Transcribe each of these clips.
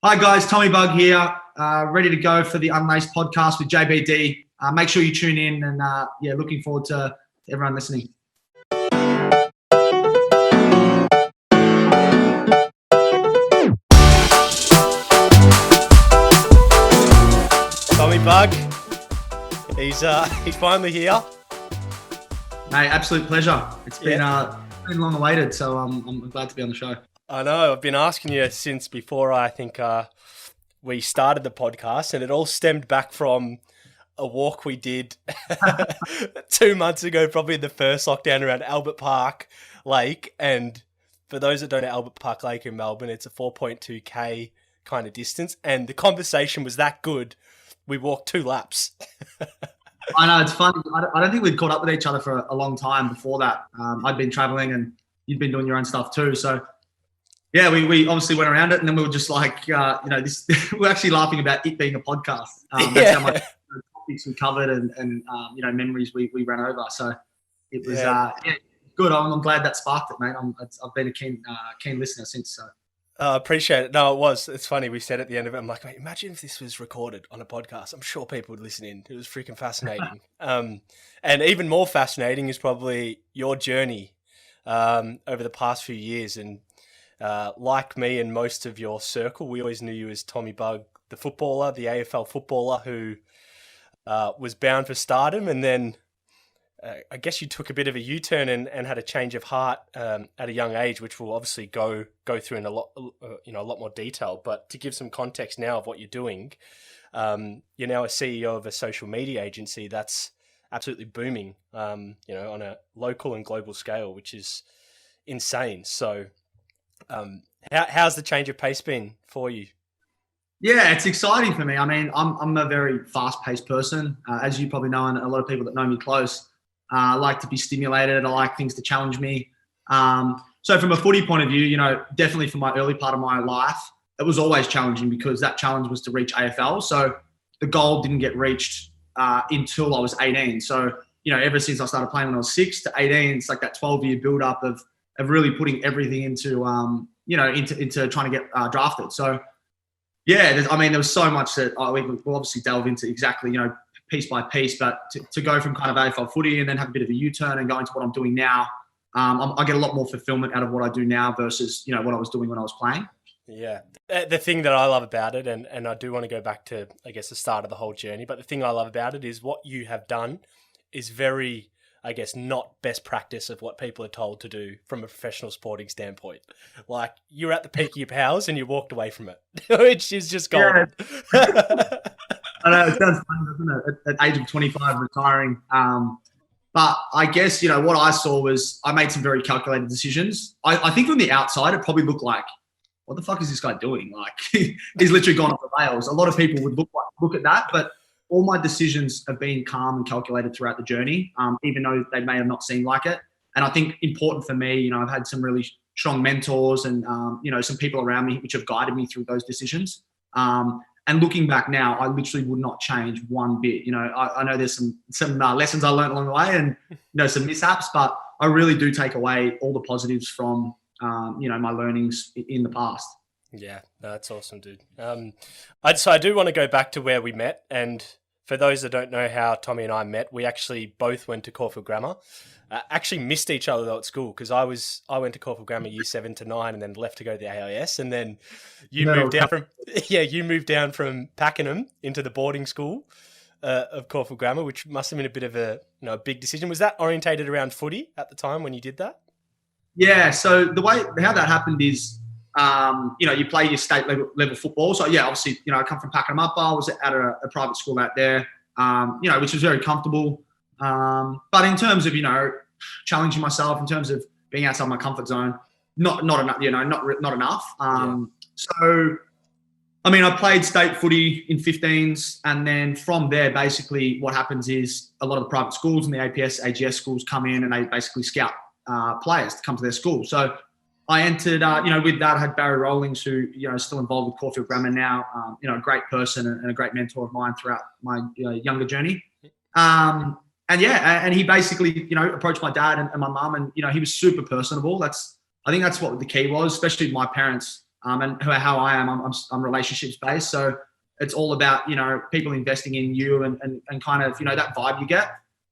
Hi guys, Tommy Bugg here, ready to go for the Unlaced podcast with JBD. Make sure you tune in and looking forward to everyone listening. Tommy Bugg, he's finally here. Mate, absolute pleasure. It's been long awaited, so I'm glad to be on the show. I know, I've been asking you since before I think we started the podcast, and it all stemmed back from a walk we did 2 months ago, probably in the first lockdown around Albert Park Lake. And for those that don't know Albert Park Lake in Melbourne, it's a 4.2k kind of distance. And the conversation was that good, we walked 2 laps. I know, it's funny. I don't think we'd caught up with each other for a long time before that. I'd been traveling and you'd been doing your own stuff too. So yeah, we obviously went around it, and then we were just like, this. We're actually laughing about it being a podcast. That's how much topics we covered and memories we ran over. So it was good. I'm glad that sparked it, mate. I've been a keen listener since. So appreciate it. No, it was. It's funny. We said at the end of it, I'm like, mate, imagine if this was recorded on a podcast. I'm sure people would listen in. It was freaking fascinating. And even more fascinating is probably your journey over the past few years. And like me and most of your circle, we always knew you as Tommy Bugg, the footballer, the AFL footballer who was bound for stardom. And then I guess you took a bit of a U-turn and had a change of heart at a young age, which we'll obviously go through in a lot more detail. But to give some context now of what you're doing, you're now a CEO of a social media agency that's absolutely booming, on a local and global scale, which is insane. So how's the change of pace been for you? Yeah, it's exciting for me. I mean, I'm a very fast-paced person, as you probably know, and a lot of people that know me close. I like to be stimulated. I like things to challenge me. So from a footy point of view, definitely from my early part of my life, it was always challenging because that challenge was to reach AFL. So the goal didn't get reached until I was 18. So, ever since I started playing when I was 6 to 18, it's like that 12-year build-up of really putting everything into trying to get drafted. So, yeah, there was so much that we'll obviously delve into exactly, piece by piece, but to go from kind of AFL footy and then have a bit of a U-turn and go into what I'm doing now, I get a lot more fulfillment out of what I do now versus, what I was doing when I was playing. Yeah. The thing that I love about it, and I do want to go back to, I guess, the start of the whole journey, but the thing I love about it is what you have done is very, I guess, not best practice of what people are told to do from a professional sporting standpoint. Like, you're at the peak of your powers and you walked away from it, which is just golden. Yeah. I know, it sounds funny, doesn't it? At the age of 25, retiring. But I guess, what I saw was I made some very calculated decisions. I think from the outside, it probably looked like, what the fuck is this guy doing? Like, he's literally gone off the rails. A lot of people would look at that, but all my decisions have been calm and calculated throughout the journey, even though they may have not seemed like it. And I think important for me, I've had some really strong mentors and, some people around me which have guided me through those decisions. And looking back now, I literally would not change one bit. I know there's some lessons I learned along the way and, some mishaps, but I really do take away all the positives from, my learnings in the past. Yeah, that's awesome, dude. So I do want to go back to where we met. And for those that don't know how Tommy and I met, we actually both went to Caulfield Grammar. Actually missed each other though at school because I went to Caulfield Grammar year 7 to 9 and then left to go to the AIS, and then you moved down from Pakenham into the boarding school of Caulfield Grammar, which must have been a bit of a big decision. Was that orientated around footy at the time when you did that? Yeah. So how that happened is, you play your state level football. So yeah, obviously, I come from Pakenham Upper. I was at a private school out there, which was very comfortable. But in terms of, challenging myself, in terms of being outside my comfort zone, not enough, not enough. So, I played state footy in 15s, and then from there, basically what happens is a lot of the private schools and the APS, AGS schools come in and they basically scout players to come to their school. So I entered, with that, I had Barry Rawlings, who, is still involved with Caulfield Grammar now, a great person and a great mentor of mine throughout my younger journey. And he basically, approached my dad and my mum, and, he was super personable. I think that's what the key was, especially my parents. and how I am. I'm relationships based, so it's all about people investing in you and kind of that vibe you get.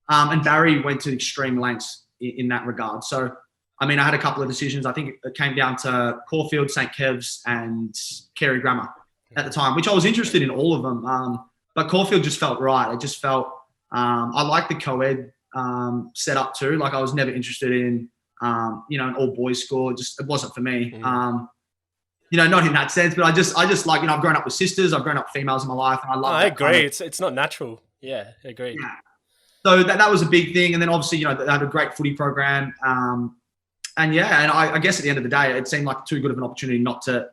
And Barry went to extreme lengths in that regard. So I mean, I had a couple of decisions. I think it came down to Caulfield, St. Kev's, and Carey Grammar at the time, which I was interested in all of them. But Caulfield just felt right. It just felt I like the co-ed setup too. Like I was never interested in an all boys school. It wasn't for me. Not in that sense, but I just like I've grown up with sisters. I've grown up with females in my life, and I love. I agree. It's not natural. Yeah, agreed. Yeah. So that was a big thing, and then obviously they had a great footy program. And I guess at the end of the day, it seemed like too good of an opportunity not to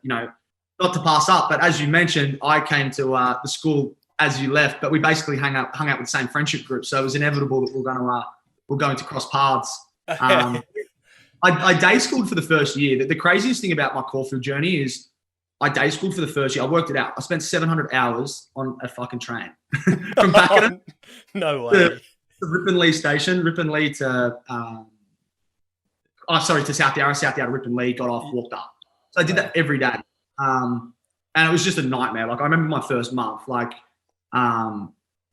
pass up. But as you mentioned, I came to the school as you left, but we basically hung out with the same friendship group. So it was inevitable that we're going to cross paths. I day schooled for the first year. The craziest thing about my Caulfield journey is I day schooled for the first year. I worked it out. I spent 700 hours on a fucking train from Pakenham. No way. To Ripponlea station, Ripponlea to to South Yarra, Ripponlea, got off, walked up. So I did that every day. And it was just a nightmare. Like I remember my first month, like I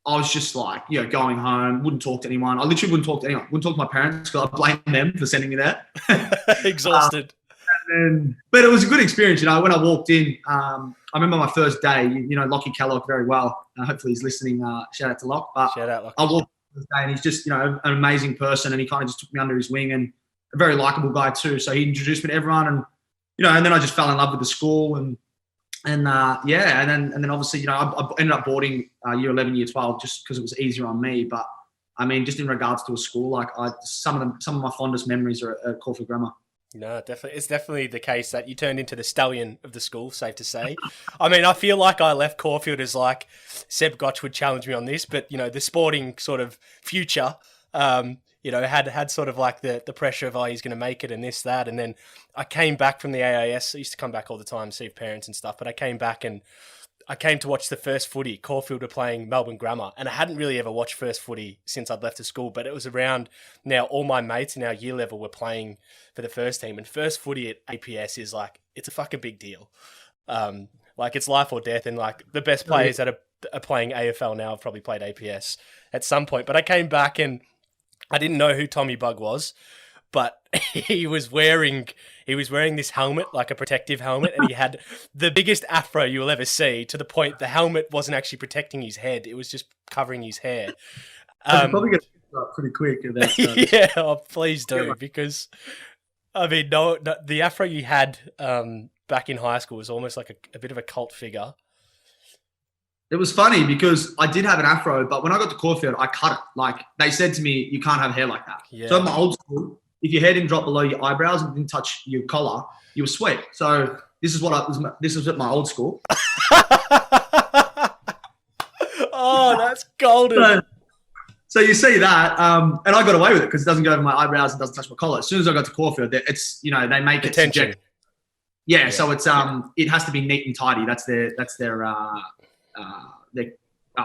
was just like, going home, wouldn't talk to anyone. I literally wouldn't talk to anyone. Wouldn't talk to my parents because I blame them for sending me there. Exhausted. But it was a good experience. When I walked in, I remember my first day, Lockie Kellogg very well. Hopefully he's listening. Shout out to Lock. But shout out, Lockie. I walked in this day and he's just, an amazing person, and he kind of just took me under his wing, and a very likable guy too. So he introduced me to everyone, and and then I just fell in love with the school, and then obviously I ended up boarding year 11, year 12 just because it was easier on me. But I mean, just in regards to a school, like some of my fondest memories are at Caulfield Grammar. No, definitely. It's definitely the case that you turned into the stallion of the school, safe to say. I mean, I feel like I left Caulfield as like, Seb Gotch would challenge me on this, but, the sporting sort of future, had sort of like the pressure of, he's going to make it and this, that. And then I came back from the AIS. I used to come back all the time, see parents and stuff, but I came back and I came to watch the first footy. Caulfield were playing Melbourne Grammar, and I hadn't really ever watched first footy since I'd left the school, but it was around now all my mates in our year level were playing for the first team, and first footy at APS is like, it's a fucking big deal. Like it's life or death, and like the best players that are playing AFL now have probably played APS at some point. But I came back and I didn't know who Tommy Bugg was, but he was wearing this helmet, like a protective helmet, and he had the biggest afro you will ever see, to the point the helmet wasn't actually protecting his head. It was just covering his hair. I'm probably going to pick it up pretty quick. Yeah, please do, because, I mean, no, the afro you had back in high school was almost like a bit of a cult figure. It was funny because I did have an afro, but when I got to Caulfield, I cut it. Like, they said to me, you can't have hair like that. Yeah. So in my old school, if your hair didn't drop below your eyebrows and didn't touch your collar, you were sweet. So this is at my old school. Oh, that's golden. So you see that, and I got away with it because it doesn't go over my eyebrows and doesn't touch my collar. As soon as I got to Caulfield, it's they make it subjective. Yeah, so it's it has to be neat and tidy. That's their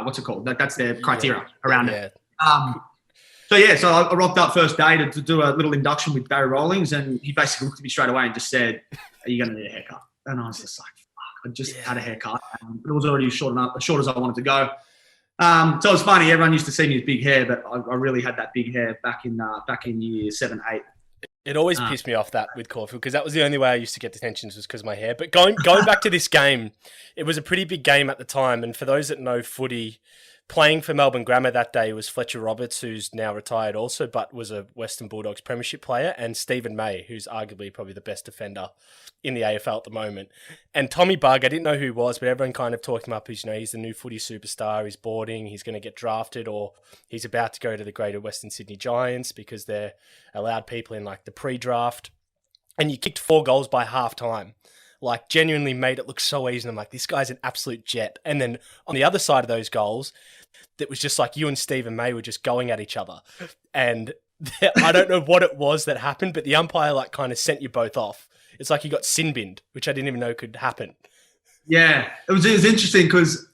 what's it called? That's their criteria around it. So I rocked up first day to do a little induction with Barry Rawlings, and he basically looked at me straight away and just said, "Are you going to need a haircut?" And I was just like, "Fuck!" I just had a haircut. It was already short as I wanted to go. So it was funny. Everyone used to see me as big hair, but I really had that big hair back in year 7, 8. It always pissed me off that with Caulfield, because that was the only way I used to get detentions, was because of my hair. But going back to this game, it was a pretty big game at the time. And for those that know footy, playing for Melbourne Grammar that day was Fletcher Roberts, who's now retired also, but was a Western Bulldogs premiership player, and Stephen May, who's arguably probably the best defender in the AFL at the moment. And Tommy Bugg, I didn't know who he was, but everyone kind of talked him up as, he's the new footy superstar, he's boarding, he's going to get drafted, or he's about to go to the Greater Western Sydney Giants because they're allowed people in like the pre-draft. And you kicked 4 goals by half time. Like, genuinely made it look so easy. And I'm like, this guy's an absolute jet. And then on the other side of those goals, that was just like you and Stephen May were just going at each other. And I don't know what it was that happened, but the umpire like kind of sent you both off. It's like you got sin binned, which I didn't even know could happen. Yeah, it was interesting because,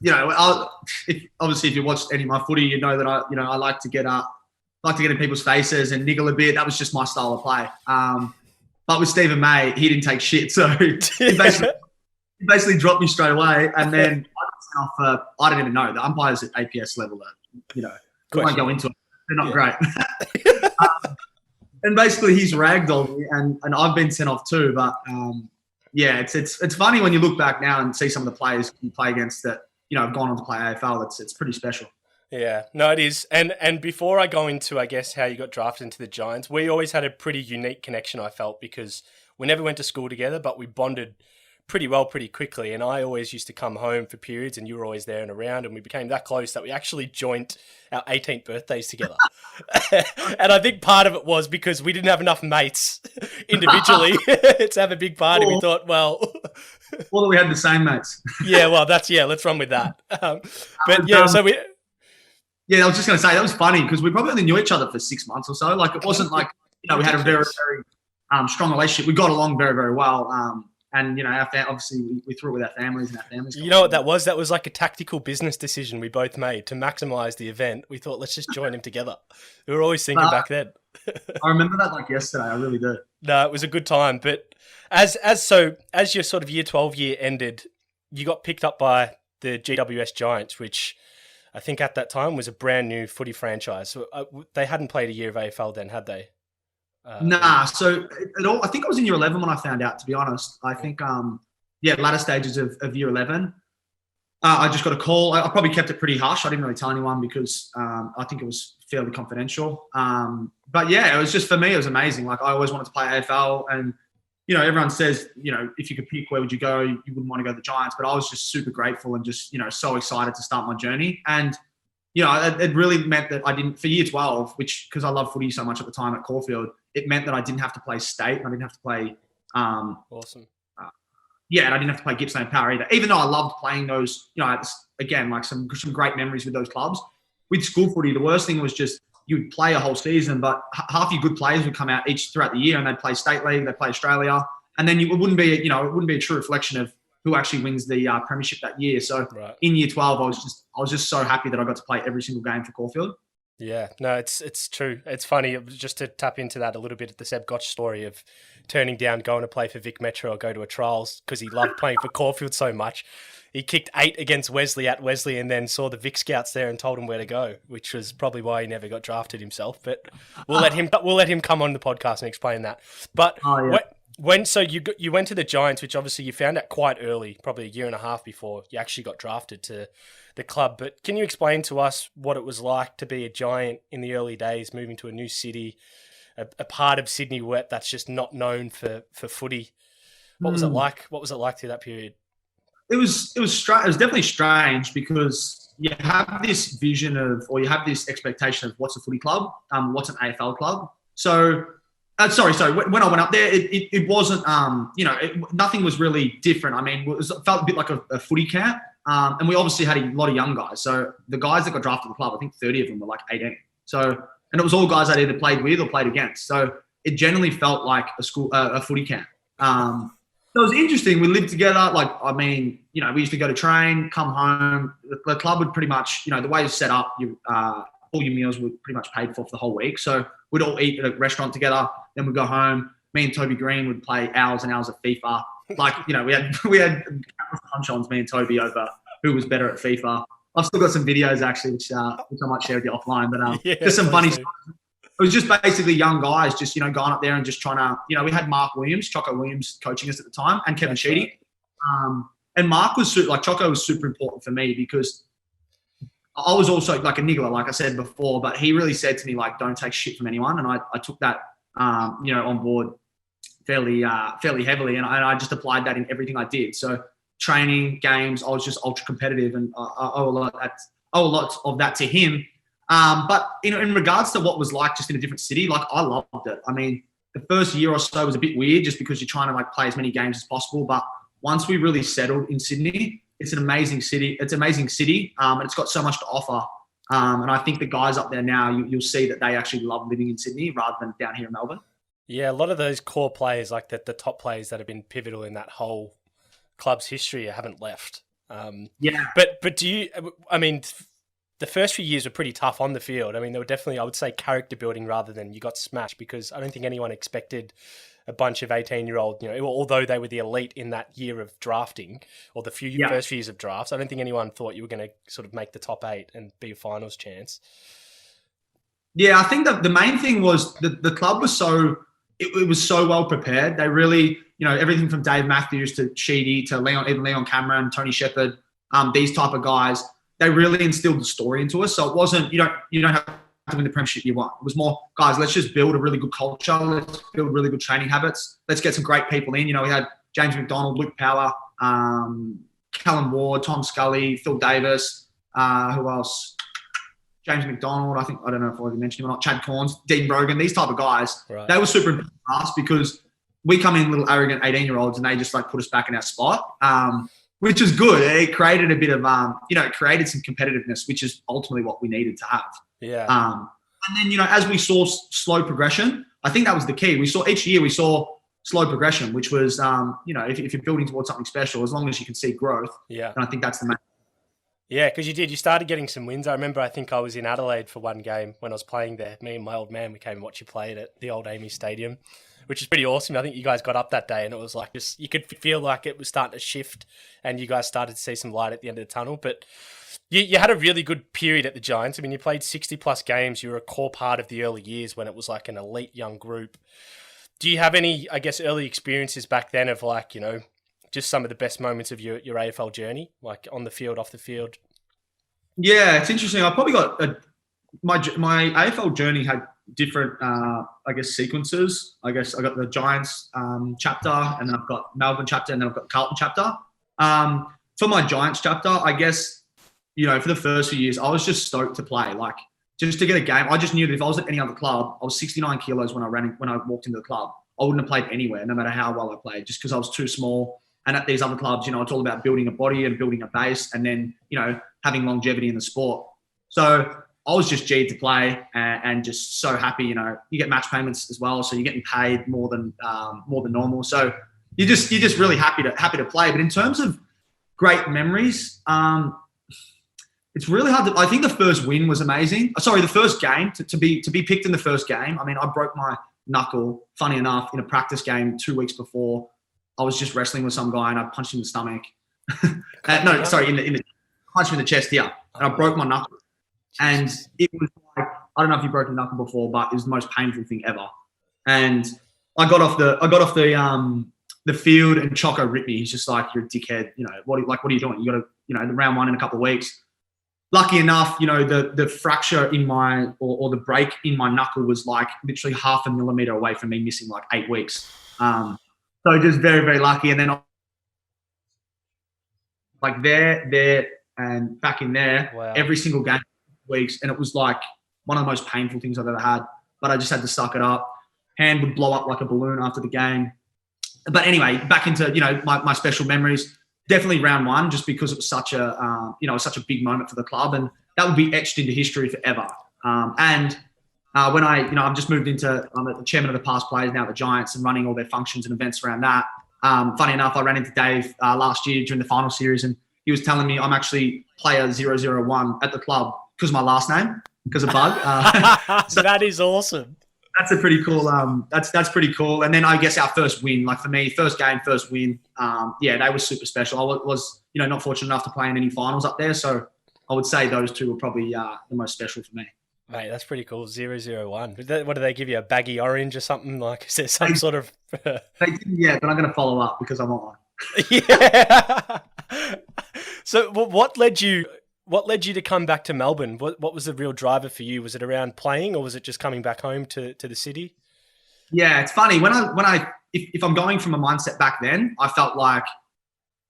obviously if you watched any of my footy, you know that I like to get in people's faces and niggle a bit. That was just my style of play. But with Stephen May, he didn't take shit. So he basically he basically dropped me straight away, and then I got sent off. I didn't even know the umpires at APS level. We won't go into it. They're not great. And basically, he's ragdolled me, and I've been sent off too. But yeah, it's funny when you look back now and see some of the players you play against that have gone on to play AFL. It's pretty special. Yeah, no, it is. And before I go into, I guess, how you got drafted into the Giants, we always had a pretty unique connection, I felt, because we never went to school together, but we bonded pretty well pretty quickly. And I always used to come home for periods and you were always there and around, and we became that close that we actually joined our 18th birthdays together. And I think part of it was because we didn't have enough mates individually to have a big party. We thought, well... Well, that we had the same mates. Yeah, well, let's run with that. But yeah, so we... Yeah, I was just going to say, that was funny because we probably only knew each other for 6 months or so. Like, it wasn't like, we had a very, very strong relationship. We got along very, very well. And, obviously we threw it with our families and our families. You know what that was? That was like a tactical business decision we both made to maximize the event. We thought, let's just join them together. We were always thinking back then. I remember that like yesterday. I really do. No, it was a good time. But as your sort of year 12 year ended, you got picked up by the GWS Giants, which I think at that time was a brand new footy franchise. So they hadn't played a year of AFL then, had they? Nah. So I think I was in year 11 when I found out, to be honest. I think, latter stages of year 11. I just got a call. I probably kept it pretty hush. I didn't really tell anyone because I think it was fairly confidential. But yeah, it was just, for me, it was amazing. Like, I always wanted to play AFL, and everyone says, if you could pick, where would you go? You wouldn't want to go to the Giants, but I was just super grateful and just, so excited to start my journey. And, it really meant that I didn't, for year 12, which, because I love footy so much at the time at Caulfield, it meant that I didn't have to play state. I didn't have to play. Awesome. And I didn't have to play Gippsland Power either. Even though I loved playing those, again, like some great memories with those clubs. With school footy, the worst thing was just, you'd play a whole season, but half your good players would come out each throughout the year, and they'd play state league, they'd play Australia, and then it wouldn't be a true reflection of who actually wins the premiership that year. So in year 12, I was just so happy that I got to play every single game for Caulfield. Yeah, no, it's true. It's funny, just to tap into that a little bit, the Seb Gotch story of turning down going to play for Vic Metro or go to a trials because he loved playing for Caulfield so much. He kicked 8 against Wesley at Wesley, and then saw the Vic scouts there and told him where to go, which was probably why he never got drafted himself. But we'll let him come on the podcast and explain that. But so you went to the Giants, which obviously you found out quite early, probably a year and a half before you actually got drafted to the club. But can you explain to us what it was like to be a Giant in the early days, moving to a new city, a part of Sydney wet that's just not known for footy? What was it like? What was it like through that period? It was definitely strange because you have this vision of, or you have this expectation of what's a footy club, what's an AFL club. So, when I went up there, it wasn't, nothing was really different. I mean, it felt a bit like a footy camp. And we obviously had a lot of young guys. So the guys that got drafted to the club, I think 30 of them were like 18. So, and it was all guys I'd either played with or played against. So it generally felt like a footy camp. So it was interesting. We lived together. We used to go to train, come home. The club would pretty much, the way it's set up, all your meals were pretty much paid for the whole week. So we'd all eat at a restaurant together. Then we'd go home. Me and Toby Green would play hours and hours of FIFA. We had punch-ons, me and Toby, over who was better at FIFA. I've still got some videos actually, which I might share with you offline. But just some funny stuff. It was just basically young guys just, going up there and just trying to, we had Mark Williams, Choco Williams coaching us at the time, and Kevin Sheedy. And Mark was Choco was super important for me because I was also like a niggler, like I said before, but he really said to me, like, don't take shit from anyone. And I took that, on board fairly heavily. And I just applied that in everything I did. So training, games, I was just ultra competitive, and I owe a lot of that to him. But in regards to what was like just in a different city, like, I loved it. I mean, the first year or so was a bit weird just because you're trying to play as many games as possible. But once we really settled in Sydney, it's an amazing city. It's an amazing city, and it's got so much to offer. And I think the guys up there now, you'll see that they actually love living in Sydney rather than down here in Melbourne. Yeah, a lot of those core players, like the top players that have been pivotal in that whole club's history, haven't left. But do you? I mean, the first few years were pretty tough on the field. I mean, they were definitely, I would say, character building rather than you got smashed, because I don't think anyone expected a bunch of 18-year-old, although they were the elite in that year of drafting or the first few years of drafts, I don't think anyone thought you were going to sort of make the top 8 and be a finals chance. Yeah, I think that the main thing was the club was it was so well prepared. They really, everything from Dave Matthews to Sheedy to Leon Cameron, Tony Shepherd, these type of guys, they really instilled the story into us. So it wasn't, you don't have to win the premiership year one. It was more, guys, let's just build a really good culture. Let's build really good training habits. Let's get some great people in. We had James McDonald, Luke Power, Callum Ward, Tom Scully, Phil Davis, who else? James McDonald, I don't know if I already mentioned him or not, Chad Corns, Dean Brogan, these type of guys. Right. They were super important for us because we come in little arrogant 18-year-olds and they just put us back in our spot, which is good. It created a bit of, it created some competitiveness, which is ultimately what we needed to have. Yeah. And then, as we saw slow progression, I think that was the key. Each year we saw slow progression, which was, if you're building towards something special, as long as you can see growth. Yeah. And I think that's the main. Yeah, because you started getting some wins. I remember, I think I was in Adelaide for one game when I was playing there. Me and my old man, we came and watched you play at the old Amy Stadium, which is pretty awesome. I think you guys got up that day and it was like, you could feel like it was starting to shift and you guys started to see some light at the end of the tunnel. But you had a really good period at the Giants. I mean, you played 60 plus games. You were a core part of the early years when it was like an elite young group. Do you have any, I guess, early experiences back then of just some of the best moments of your AFL journey, like on the field, off the field? Yeah, it's interesting. I probably got my AFL journey had different, sequences. I guess I got the Giants chapter, and then I've got Melbourne chapter, and then I've got Carlton chapter. For my Giants chapter, I guess, for the first few years, I was just stoked to play. Just to get a game. I just knew that if I was at any other club, I was 69 kilos when I walked into the club. I wouldn't have played anywhere, no matter how well I played, just because I was too small. And at these other clubs, it's all about building a body and building a base and then, having longevity in the sport. So I was just G'd to play and just so happy, you get match payments as well. So you're getting paid more than normal. So you're just really happy to play. But in terms of great memories, it's really hard I think the first win was amazing. Sorry, the first game to be picked in the first game. I mean, I broke my knuckle, funny enough, in a practice game 2 weeks before. I was just wrestling with some guy and I punched him in the stomach. Punched him in the chest here, and I broke my knuckle. And it was I don't know if you've broken a knuckle before, but it was the most painful thing ever. And I got off the field and Choco ripped me. He's just like, "You're a dickhead. What are you doing? You got to, the round one in a couple of weeks." Lucky enough, the fracture in my or the break in my knuckle was literally 0.5 millimeter away from me missing 8 weeks. So just very, very lucky. And then there and back in there, wow. Every single game, weeks. And it was one of the most painful things I've ever had. But I just had to suck it up. Hand would blow up like a balloon after the game. But anyway, back into, my special memories. Definitely round one, just because it was such a big moment for the club. And that would be etched into history forever. When I've just moved into, I'm the chairman of the past players now at the Giants and running all their functions and events around that. Funny enough, I ran into Dave last year during the final series and he was telling me I'm actually player 001 at the club because of my last name, because of Bugg. So that is awesome. That's a pretty cool, that's pretty cool. And then I guess our first win, for me, first game, first win. They were super special. I was, not fortunate enough to play in any finals up there. So I would say those two were probably the most special for me. Mate, that's pretty cool. 001. What do they give you? A baggy orange or something? Is there some sort of? They didn't yet, but I'm going to follow up because I want one. Yeah. So, what led you to come back to Melbourne? What was the real driver for you? Was it around playing, or was it just coming back home to the city? Yeah, it's funny if I'm going from a mindset back then, I felt like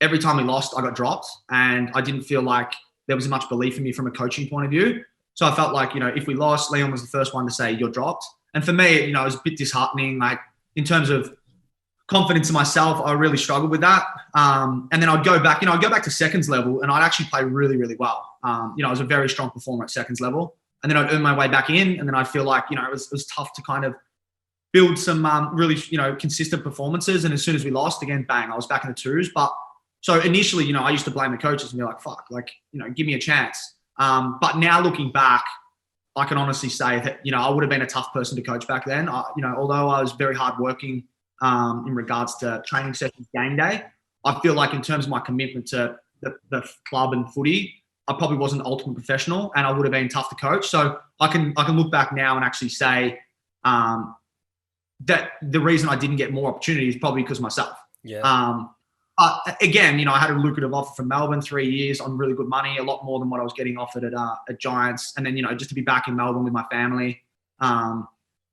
every time we lost, I got dropped, and I didn't feel like there was much belief in me from a coaching point of view. So I felt like, if we lost, Leon was the first one to say, "You're dropped." And for me, it was a bit disheartening. In terms of confidence in myself, I really struggled with that. And then I'd go back, to seconds level and I'd actually play really, really well. I was a very strong performer at seconds level. And then I'd earn my way back in. And then I'd feel like, it was tough to kind of build some really, consistent performances. And as soon as we lost, again, bang, I was back in the twos. But so initially, I used to blame the coaches and be like, fuck, give me a chance. But now looking back, I can honestly say that, I would have been a tough person to coach back then. Although I was very hardworking, in regards to training sessions, game day. I feel like in terms of my commitment to the club and footy, I probably wasn't the ultimate professional, and I would have been tough to coach. So I can look back now and actually say that the reason I didn't get more opportunities is probably because of myself. Yeah. Again, I had a lucrative offer from Melbourne, 3 years on really good money, a lot more than what I was getting offered at Giants. And then, just to be back in Melbourne with my family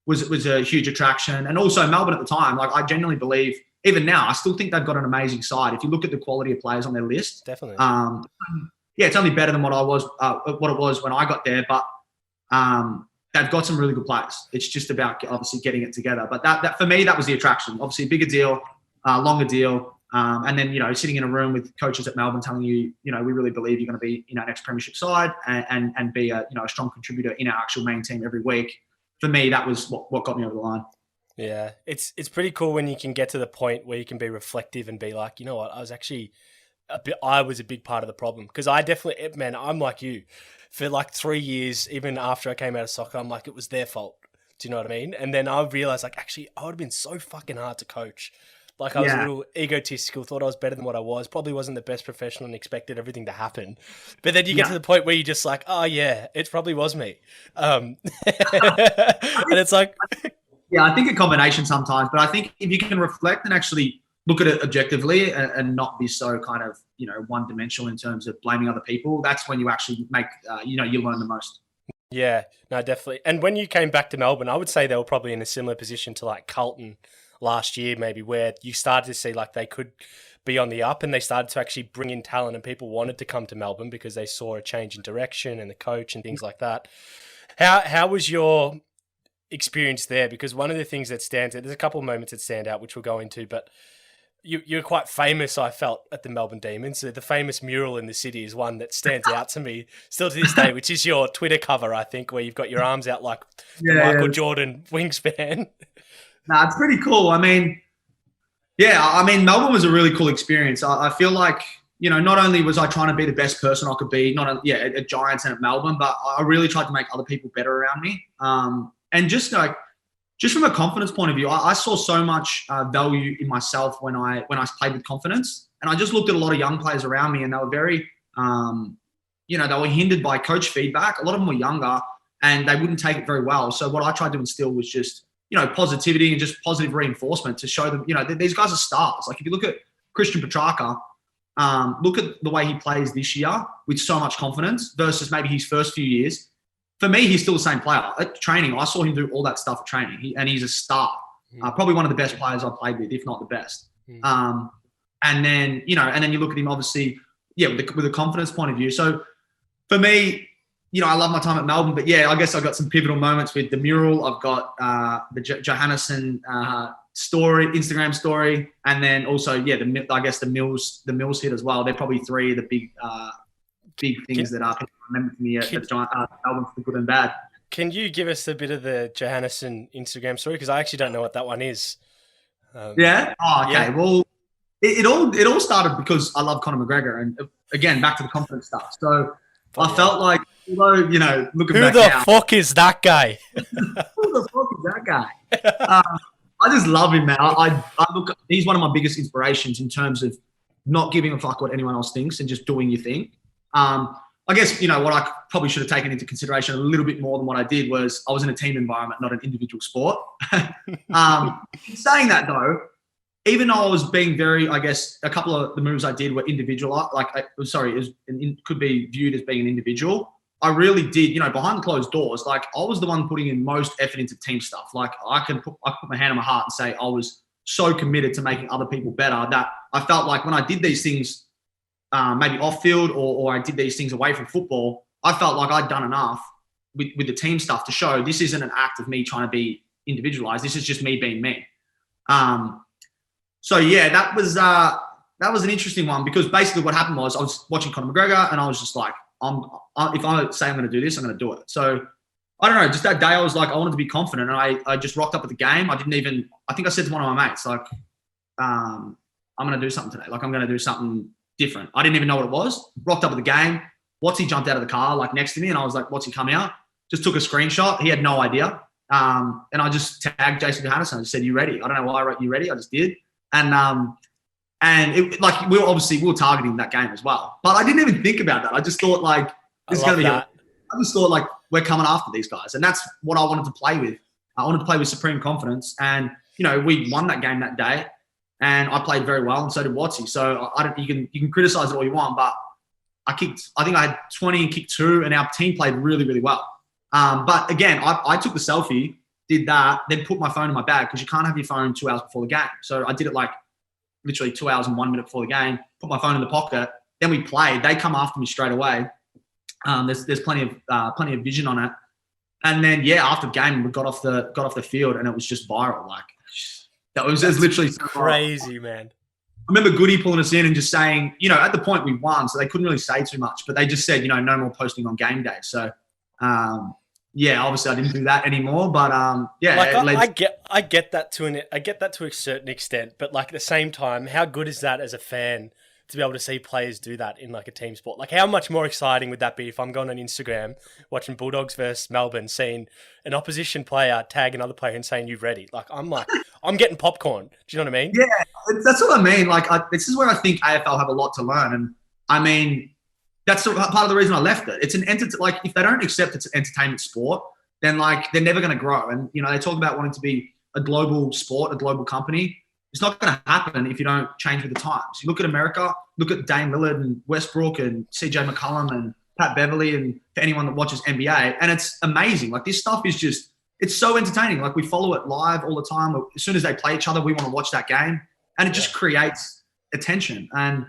was a huge attraction. And also Melbourne at the time, like I genuinely believe, even now, I still think they've got an amazing side. If you look at the quality of players on their list, definitely. Yeah, it's only better than what it was when I got there. But they've got some really good players. It's just about obviously getting it together. But that for me, that was the attraction. Obviously, a bigger deal, longer deal. And then, sitting in a room with coaches at Melbourne telling you, we really believe you're going to be, next premiership side and be a strong contributor in our actual main team every week. For me, that was what got me over the line. Yeah, it's pretty cool when you can get to the point where you can be reflective and be like, you know what, I was a big part of the problem. Because I definitely, man, I'm like you. For like 3 years, even after I came out of soccer, I'm like, it was their fault. Do you know what I mean? And then I realized, like, actually, I would have been so fucking hard to coach. Like, I was a little egotistical, thought I was better than what I was, probably wasn't the best professional and expected everything to happen. But then you get to the point where you're just like, oh, yeah, it probably was me. And it's like... Yeah, I think a combination sometimes. But I think if you can reflect and actually look at it objectively and not be so kind of, one-dimensional in terms of blaming other people, that's when you actually make, you learn the most. Yeah, no, definitely. And when you came back to Melbourne, I would say they were probably in a similar position to like Carlton last year, maybe, where you started to see like they could be on the up and they started to actually bring in talent and people wanted to come to Melbourne because they saw a change in direction and the coach and things like that. How was your experience there? Because one of the things that stands out, there's a couple of moments that stand out, which we'll go into, but you're quite famous, I felt, at the Melbourne Demons. So the famous mural in the city is one that stands out to me still to this day, which is your Twitter cover, I think, where you've got your arms out like the Michael Jordan wingspan. Nah, it's pretty cool. I mean, Melbourne was a really cool experience. I feel like, not only was I trying to be the best person I could be, at Giants and at Melbourne, but I really tried to make other people better around me. And just from a confidence point of view, I saw so much value in myself when I played with confidence. And I just looked at a lot of young players around me and they were very, they were hindered by coach feedback. A lot of them were younger and they wouldn't take it very well. So what I tried to instill was just, positivity and just positive reinforcement to show them, these guys are stars. Like if you look at Christian Petrarca, look at the way he plays this year with so much confidence versus maybe his first few years. For me, he's still the same player. At training, I saw him do all that stuff at training, and he's a star. Probably one of the best players I've played with, if not the best. And then you look at him, obviously, with a confidence point of view. So for me, I love my time at Melbourne, but I guess I got some pivotal moments with the mural. I've got the Johannesson Instagram story, and then also the Mills hit as well. They're probably three of the big things that are remembered for me at Melbourne for the good and bad. Can you give us a bit of the Johannesson Instagram story? Because I actually don't know what that one is. Yeah? Oh, okay. Yeah. Well, it all started because I love Conor McGregor. And again, back to the confidence stuff. So I felt like, although, looking back now. Who the fuck is that guy? Who the fuck is that guy? I just love him, man. I look, he's one of my biggest inspirations in terms of not giving a fuck what anyone else thinks and just doing your thing. I guess, what I probably should have taken into consideration a little bit more than what I did was I was in a team environment, not an individual sport. Saying that though, even though I was being very, I guess, a couple of the moves I did were individual, could be viewed as being an individual. I really did, behind the closed doors, like I was the one putting in most effort into team stuff. Like I put my hand on my heart and say I was so committed to making other people better that I felt like when I did these things, maybe off field or I did these things away from football, I felt like I'd done enough with the team stuff to show this isn't an act of me trying to be individualized. This is just me being me. So yeah, that was an interesting one because basically what happened was I was watching Conor McGregor and I was just like, if I say I'm going to do this, I'm going to do it. So I don't know, just that day I was like, I wanted to be confident and I just rocked up at the game. I think I said to one of my mates, like, I'm going to do something today. Like I'm going to do something different. I didn't even know what it was. Rocked up at the game. Watsy jumped out of the car like next to me and I was like, what's he come out? Just took a screenshot. He had no idea. And I just tagged Jason Johannesson. I just said, "You ready?" I don't know why I wrote "You ready." I just did. And it, like we were targeting that game as well. But I didn't even think about that. I just thought like this is gonna be. I just thought like we're coming after these guys, and that's what I wanted to play with. I wanted to play with supreme confidence, and we won that game that day, and I played very well, and so did Watsy. So you can criticize it all you want, but I think I had 20 and kicked 2, and our team played really, really well. But again, I took the selfie, did that, then put my phone in my bag because you can't have your phone 2 hours before the game. So I did it like literally 2 hours and 1 minute before the game, put my phone in the pocket. Then we played. They come after me straight away. There's plenty of vision on it. And then after the game, we got off the field, and it was just viral. Like that was literally crazy, man. I remember Goody pulling us in and just saying, at the point we won, so they couldn't really say too much, but they just said, no more posting on game day. So, obviously I didn't do that anymore, but like I get that to a certain extent, but like at the same time, how good is that as a fan to be able to see players do that in like a team sport? Like how much more exciting would that be if I'm going on Instagram watching Bulldogs versus Melbourne, seeing an opposition player tag another player and saying "You ready?" I'm getting popcorn. Do you know what I mean? Yeah, that's what I mean. Like this is where I think AFL have a lot to learn, and I mean that's part of the reason I left it. It's like if they don't accept it's an entertainment sport, then like they're never going to grow. And they talk about wanting to be a global sport, a global company. It's not going to happen if you don't change with the times. You look at America, look at Dame Lillard and Westbrook and CJ McCollum and Pat Beverly, and for anyone that watches NBA, and it's amazing. Like this stuff is just, it's so entertaining. Like we follow it live all the time. As soon as they play each other, we want to watch that game, and it just creates attention. And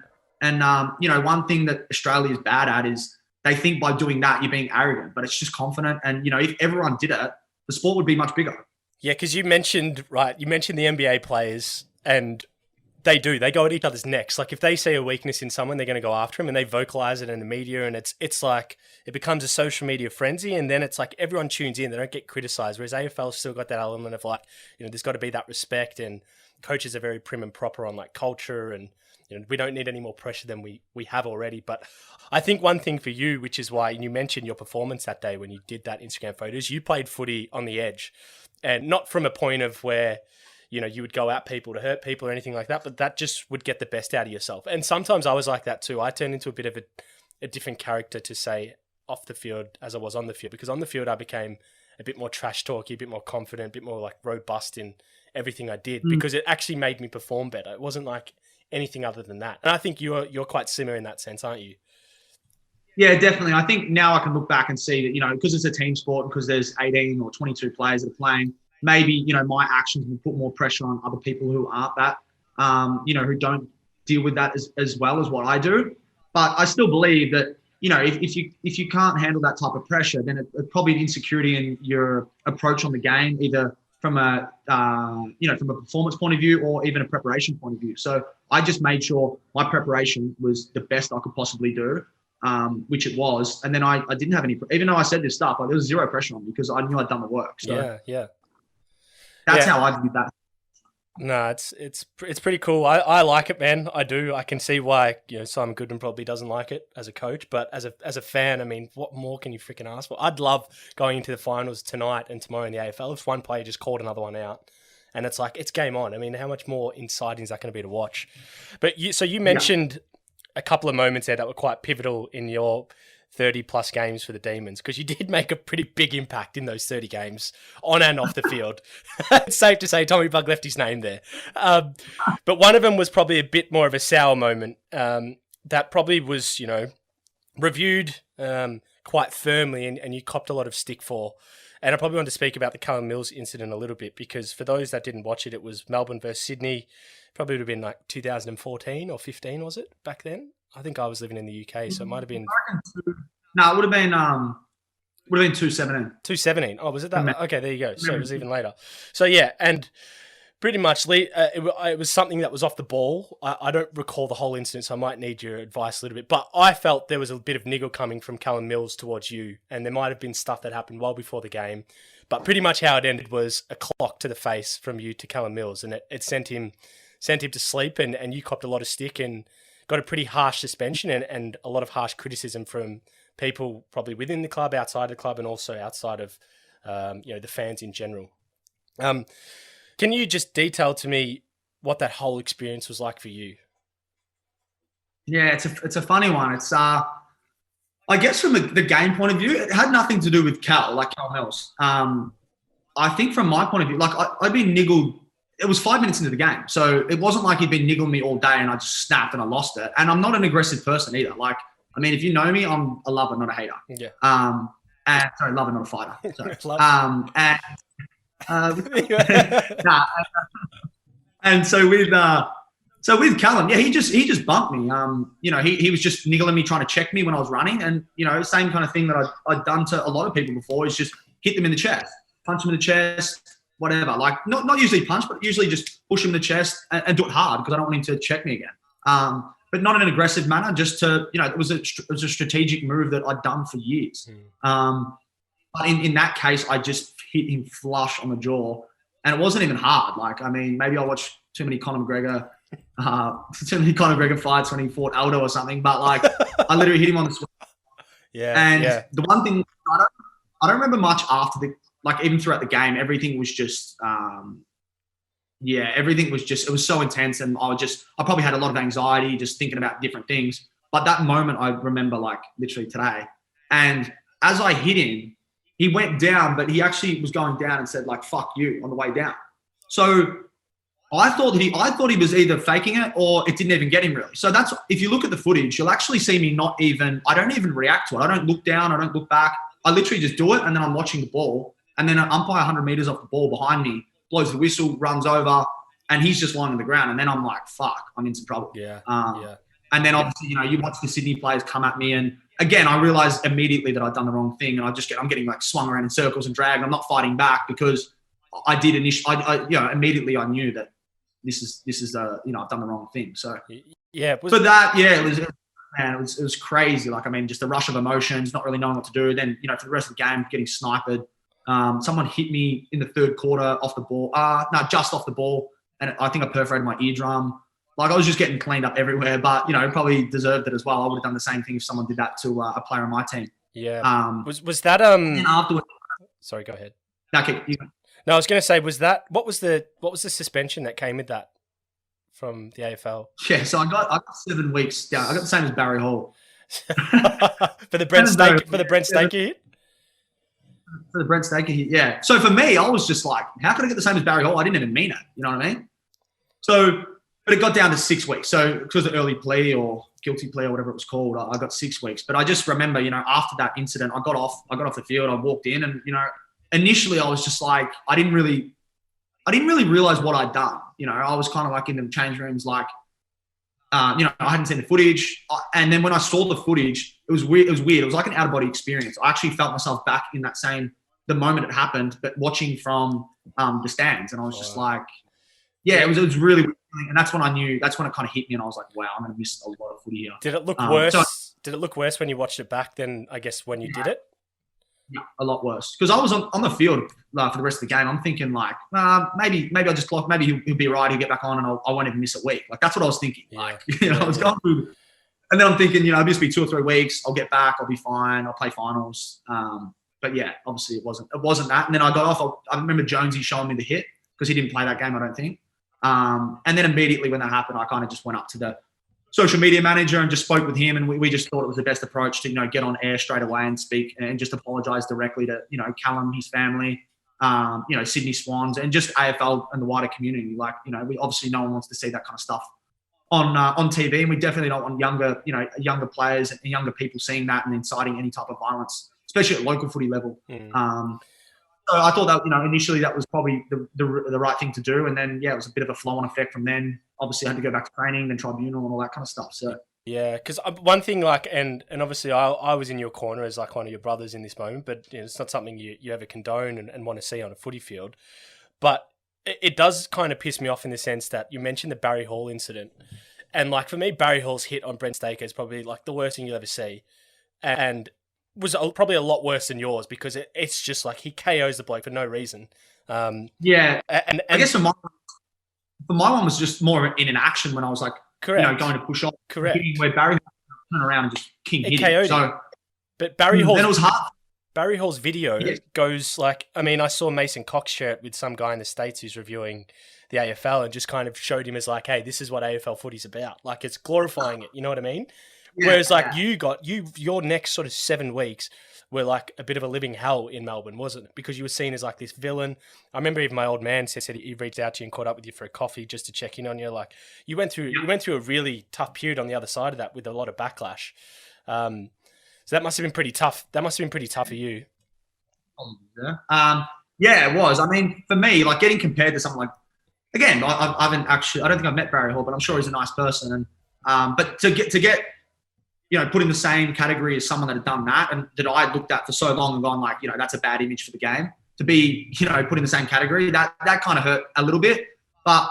one thing that Australia is bad at is they think by doing that you're being arrogant, but it's just confident. And if everyone did it, the sport would be much bigger. Yeah, because you mentioned the NBA players, and they go at each other's necks. Like if they see a weakness in someone, they're going to go after them, and they vocalize it in the media, and it's like it becomes a social media frenzy, and then it's like everyone tunes in, they don't get criticized. Whereas AFL's still got that element of like, there's got to be that respect, and coaches are very prim and proper on like culture, and we don't need any more pressure than we have already. But I think one thing for you, which is why you mentioned your performance that day when you did that Instagram photos, you played footy on the edge, and not from a point of where you would go at people to hurt people or anything like that, but that just would get the best out of yourself. And sometimes I was like that too. I turned into a bit of a different character to say off the field as I was on the field, because on the field I became a bit more trash talky, a bit more confident, a bit more like robust in everything I did, because it actually made me perform better. It wasn't like anything other than that. And I think you're quite similar in that sense, aren't you? Yeah, definitely. I think now I can look back and see that, because it's a team sport, because there's 18 or 22 players that are playing, maybe, my actions will put more pressure on other people who aren't that, who don't deal with that as well as what I do. But I still believe that, if you can't handle that type of pressure, then it's probably an insecurity in your approach on the game, either from a performance point of view or even a preparation point of view. So I just made sure my preparation was the best I could possibly do, which it was. And then I didn't have any, even though I said this stuff, there was zero pressure on me because I knew I'd done the work. So yeah. That's how I did that. No, it's pretty cool. I like it, man. I do. I can see why Simon Goodman probably doesn't like it as a coach, but as a fan, I mean, what more can you freaking ask for? I'd love going into the finals tonight and tomorrow in the AFL if one player just called another one out, and it's like it's game on. I mean, how much more exciting is that going to be to watch? But you mentioned a couple of moments there that were quite pivotal in your 30 plus games for the Demons, because you did make a pretty big impact in those 30 games on and off the field. It's safe to say Tommy Bugg left his name there. But one of them was probably a bit more of a sour moment that probably was, reviewed quite firmly and you copped a lot of stick for. And I probably want to speak about the Callum Mills incident a little bit, because for those that didn't watch it, it was Melbourne versus Sydney. Probably would have been like 2014 or 15, was it, back then? I think I was living in the UK, so it might have been... No, it would have been 217. 217. Oh, was it that? Okay, there you go. So it was even later. So yeah, and pretty much it was something that was off the ball. I don't recall the whole incident, so I might need your advice a little bit. But I felt there was a bit of niggle coming from Callum Mills towards you, and there might have been stuff that happened well before the game. But pretty much how it ended was a clock to the face from you to Callum Mills, and it sent him to sleep, and you copped a lot of stick and got a pretty harsh suspension and a lot of harsh criticism from people probably within the club, outside the club, and also outside of the fans in general. Can you just detail to me what that whole experience was like for you? Yeah, it's a funny one. It's I guess from the game point of view, it had nothing to do with Cal Mills. I think from my point of view, like I'd been niggled. It was 5 minutes into the game, so it wasn't like he'd been niggling me all day and I just snapped and I lost it. And I'm not an aggressive person either. Like, I mean, if you know me, I'm a lover, not a hater. Yeah. And sorry, lover, not a fighter. Sorry. And so with Callum, yeah, he just bumped me. He was just niggling me, trying to check me when I was running, and same kind of thing that I'd done to a lot of people before, is just hit them in the chest, punch them in the chest, whatever. Like not usually punch, but usually just push him in the chest and do it hard because I don't want him to check me again. But not in an aggressive manner, just to it was a strategic move that I'd done for years. But in that case, I just hit him flush on the jaw, and it wasn't even hard. Like, I mean, maybe I watched too many Conor McGregor fights when he fought Aldo or something. But like, I literally hit him on the sweat. The one thing I don't remember much after even throughout the game, everything was just it was so intense, and I probably had a lot of anxiety just thinking about different things. But that moment I remember like literally today. And as I hit him, he went down, but he actually was going down and said like "fuck you" on the way down. So I thought he was either faking it or it didn't even get him really. So that's, if you look at the footage, you'll actually see me I don't even react to it. I don't look down. I don't look back. I literally just do it, and then I'm watching the ball, and then an umpire 100 meters off the ball behind me blows the whistle, runs over, and he's just lying on the ground. And then I'm like, fuck, I'm in some trouble. And then obviously, you watch the Sydney players come at me, and again, I realized immediately that I'd done the wrong thing, and I'm getting like swung around in circles and dragged. I'm not fighting back because I did immediately I knew that this is I've done the wrong thing. So yeah, it was crazy. Like, I mean, just a rush of emotions, not really knowing what to do. Then, for the rest of the game, getting sniped. Someone hit me in the third quarter off the ball. Just off the ball. And I think I perforated my eardrum. Like, I was just getting cleaned up everywhere, but, probably deserved it as well. I would have done the same thing if someone did that to a player on my team. Yeah. Was that, and afterwards, sorry, go ahead. Okay. No, I was going to say, what was the suspension that came with that from the AFL? Yeah, so I got 7 weeks down. I got the same as Barry Hall. For the Brent Staker hit? For the Brent Staker hit, yeah. So for me, I was just like, how can I get the same as Barry Hall? I didn't even mean it. You know what I mean? So, but it got down to 6 weeks. So because of early plea or guilty plea or whatever it was called, I got 6 weeks. But I just remember, after that incident, I got off the field, I walked in, and, initially I was just like, I didn't really realize what I'd done. I was kind of like in the change rooms, like, I hadn't seen the footage. And then when I saw the footage, it was weird. It was like an out of body experience. I actually felt myself back in the moment it happened, but watching from the stands. And I was just like, it was really weird. And that's when it kind of hit me, and I was like, wow, I'm going to miss a lot of footy here. Did it look worse? Did it look worse when you watched it back than, I guess, when you did it? Yeah, a lot worse. Because I was on the field for the rest of the game. I'm thinking like, maybe I'll just clock. Maybe he'll be right. He'll get back on, and I won't even miss a week. Like, that's what I was thinking. Yeah. Like, I was going through, and then I'm thinking, it'll just be 2 or 3 weeks. I'll get back. I'll be fine. I'll play finals. But yeah, obviously it wasn't that. And then I got off. I remember Jonesy showing me the hit because he didn't play that game, I don't think. And then immediately when that happened, I kind of just went up to the social media manager and just spoke with him, and we just thought it was the best approach to get on air straight away and speak and just apologise directly to Callum, his family, Sydney Swans, and just AFL and the wider community. Like, we obviously, no one wants to see that kind of stuff on TV, and we definitely don't want younger players and younger people seeing that and inciting any type of violence, especially at local footy level. So I thought that, initially that was probably the right thing to do. And then, it was a bit of a flow-on effect from then. Obviously, I had to go back to training, then tribunal and all that kind of stuff. So yeah, because one thing, like, and obviously I was in your corner as like one of your brothers in this moment, but it's not something you ever condone and want to see on a footy field. But it does kind of piss me off in the sense that you mentioned the Barry Hall incident. And like, for me, Barry Hall's hit on Brent Staker is probably like the worst thing you'll ever see. And was probably a lot worse than yours because it's just like he KOs the bloke for no reason. And I guess for my one was just more in an action when I was like, correct, going to push off. Correct. Where Barry turned around and just hit him. So, but Barry Hall, then it was hard. Barry Hall's video Yeah. goes like, I mean, I saw Mason Cox share it with some guy in the States who's reviewing the AFL and just kind of showed him as like, hey, this is what AFL footy's about. Like, it's glorifying it. You know what I mean? Whereas like your next sort of 7 weeks were like a bit of a living hell in Melbourne, wasn't it? Because you were seen as like this villain. I remember even my old man said he reached out to you and caught up with you for a coffee just to check in on you. Like you went through a really tough period on the other side of that with a lot of backlash. So that must have been pretty tough. That must have been pretty tough for you. Yeah, it was. I mean, for me, like getting compared to someone like, again, I haven't actually, I don't think I've met Barry Hall, but I'm sure he's a nice person. And but to get put in the same category as someone that had done that and that I looked at for so long and gone like, that's a bad image for the game. To be, put in the same category, that kind of hurt a little bit. But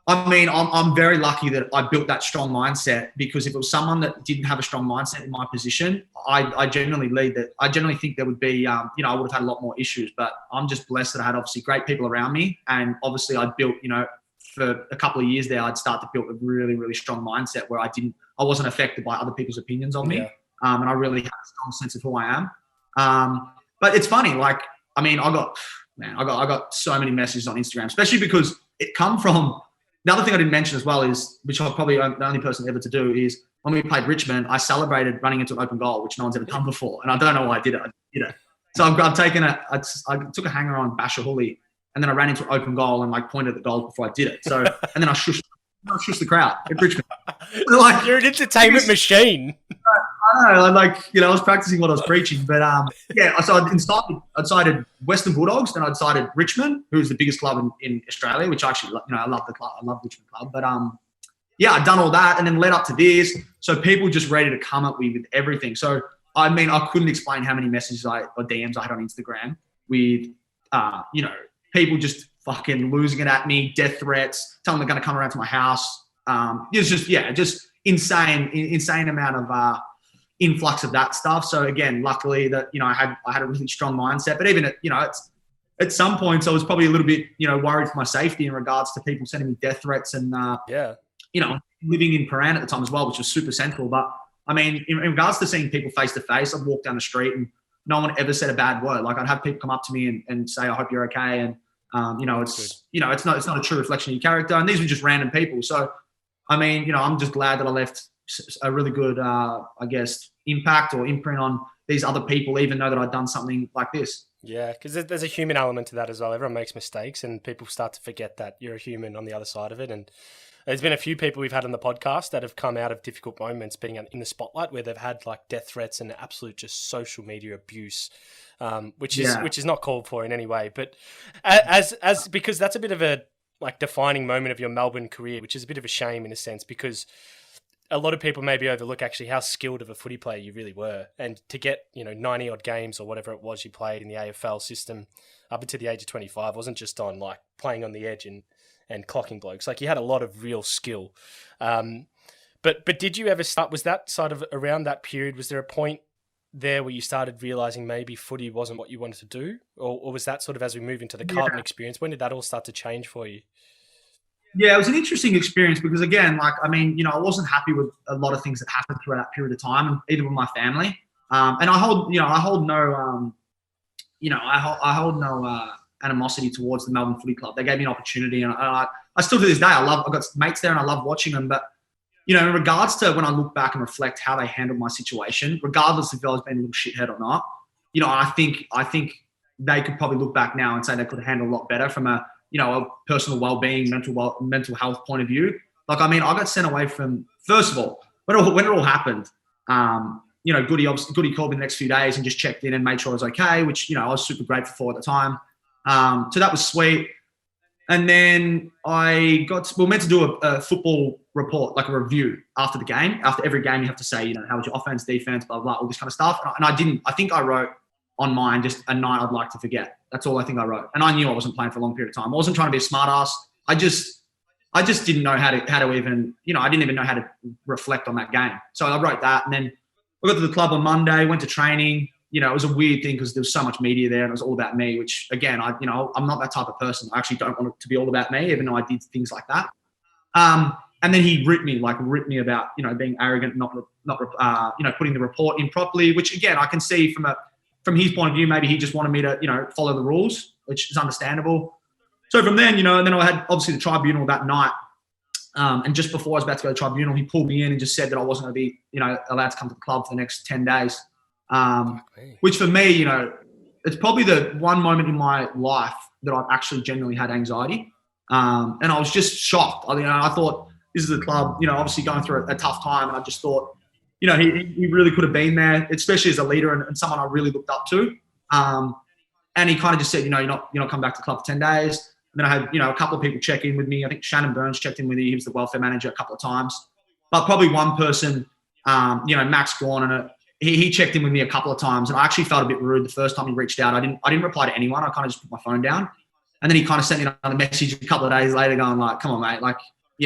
I mean, I'm very lucky that I built that strong mindset, because if it was someone that didn't have a strong mindset in my position, I genuinely think there would be, I would have had a lot more issues. But I'm just blessed that I had obviously great people around me, and obviously I built, for a couple of years there, I'd start to build a really, really strong mindset where I wasn't affected by other people's opinions on me, and I really had a strong sense of who I am. But it's funny, like, I mean, I got so many messages on Instagram, especially because it come from. The other thing I didn't mention as well is, which I'm probably the only person ever to do, is when we played Richmond, I celebrated running into an open goal, which no one's ever done before. And I don't know why I did it. I did it. So I took a hanger on Basher Hooley, and then I ran into an open goal and like pointed at the goal before I did it. So, and then I shushed the crowd in Richmond. Like, you're an entertainment machine. I don't know, I was practicing what I was preaching, but so I'd sided Western Bulldogs, then I'd sided Richmond, who's the biggest club in Australia, which actually, I love the club, I love Richmond Club, but I'd done all that and then led up to this, so people just ready to come at me with everything. So I mean, I couldn't explain how many messages or DMs I had on Instagram with, people just fucking losing it at me, death threats, telling them they're going to come around to my house. It's just insane amount of influx of that stuff. So again, luckily that I had a really strong mindset. But even at some points, I was probably a little bit worried for my safety in regards to people sending me death threats and living in Paran at the time as well, which was super central. But I mean, in regards to seeing people face to face, I'd walk down the street and no one ever said a bad word. Like I'd have people come up to me and say, "I hope you're okay," and it's not a true reflection of your character. And these were just random people. So I mean, I'm just glad that I left a really good, impact or imprint on these other people, even though that I'd done something like this. Yeah, because there's a human element to that as well. Everyone makes mistakes, and people start to forget that you're a human on the other side of it. And there's been a few people we've had on the podcast that have come out of difficult moments being in the spotlight, where they've had like death threats and absolute just social media abuse, which is not called for in any way. But as because that's a bit of a like defining moment of your Melbourne career, which is a bit of a shame in a sense, because a lot of people maybe overlook actually how skilled of a footy player you really were. And to get, 90 odd games or whatever it was you played in the AFL system up until the age of 25 wasn't just on like playing on the edge and clocking blokes. Like you had a lot of real skill. But did you ever start, was that sort of around that period, was there a point there where you started realizing maybe footy wasn't what you wanted to do? Or was that sort of as we move into the Carlton experience, when did that all start to change for you? Yeah, it was an interesting experience because, again, I wasn't happy with a lot of things that happened throughout that period of time, and either with my family. And I hold no animosity towards the Melbourne Footy Club. They gave me an opportunity, and I still to this day, I've got mates there and I love watching them. But, in regards to when I look back and reflect how they handled my situation, regardless if I was being a little shithead or not, I think they could probably look back now and say they could handle a lot better from a personal well-being, mental health point of view. Like, I mean, I got sent away from, first of all, when it all happened, Goody called me the next few days and just checked in and made sure I was okay, which, I was super grateful for at the time. So that was sweet. And then we were meant to do a football report, like a review after the game. After every game, you have to say, how was your offense, defense, blah, blah, all this kind of stuff. And I didn't. I think I wrote on mine just a night I'd like to forget. That's all I think I wrote. And I knew I wasn't playing for a long period of time. I wasn't trying to be a smart ass. I just didn't know how to even, I didn't even know how to reflect on that game. So I wrote that, and then I got to the club on Monday, went to training. It was a weird thing because there was so much media there and it was all about me, which again, I'm not that type of person. I actually don't want it to be all about me, even though I did things like that. And then he ripped me about, being arrogant, not putting the report in properly, which again, I can see from a from his point of view, maybe he just wanted me to, follow the rules, which is understandable. So from then, and then I had obviously the tribunal that night. And just before I was about to go to the tribunal, he pulled me in and just said that I wasn't going to be, allowed to come to the club for the next 10 days. Which for me, it's probably the one moment in my life that I've actually genuinely had anxiety. And I was just shocked. I thought this is a club, obviously going through a tough time. And I just thought, he really could have been there, especially as a leader and someone I really looked up to. And he kind of just said, you're not coming back to the club for 10 days. And then I had, a couple of people check in with me. I think Shannon Burns checked in with me. He was the welfare manager a couple of times. But probably one person, Max Gorn, he checked in with me a couple of times. And I actually felt a bit rude the first time he reached out. I didn't reply to anyone. I kind of just put my phone down. And then he kind of sent me another message a couple of days later going like, come on, mate. Like,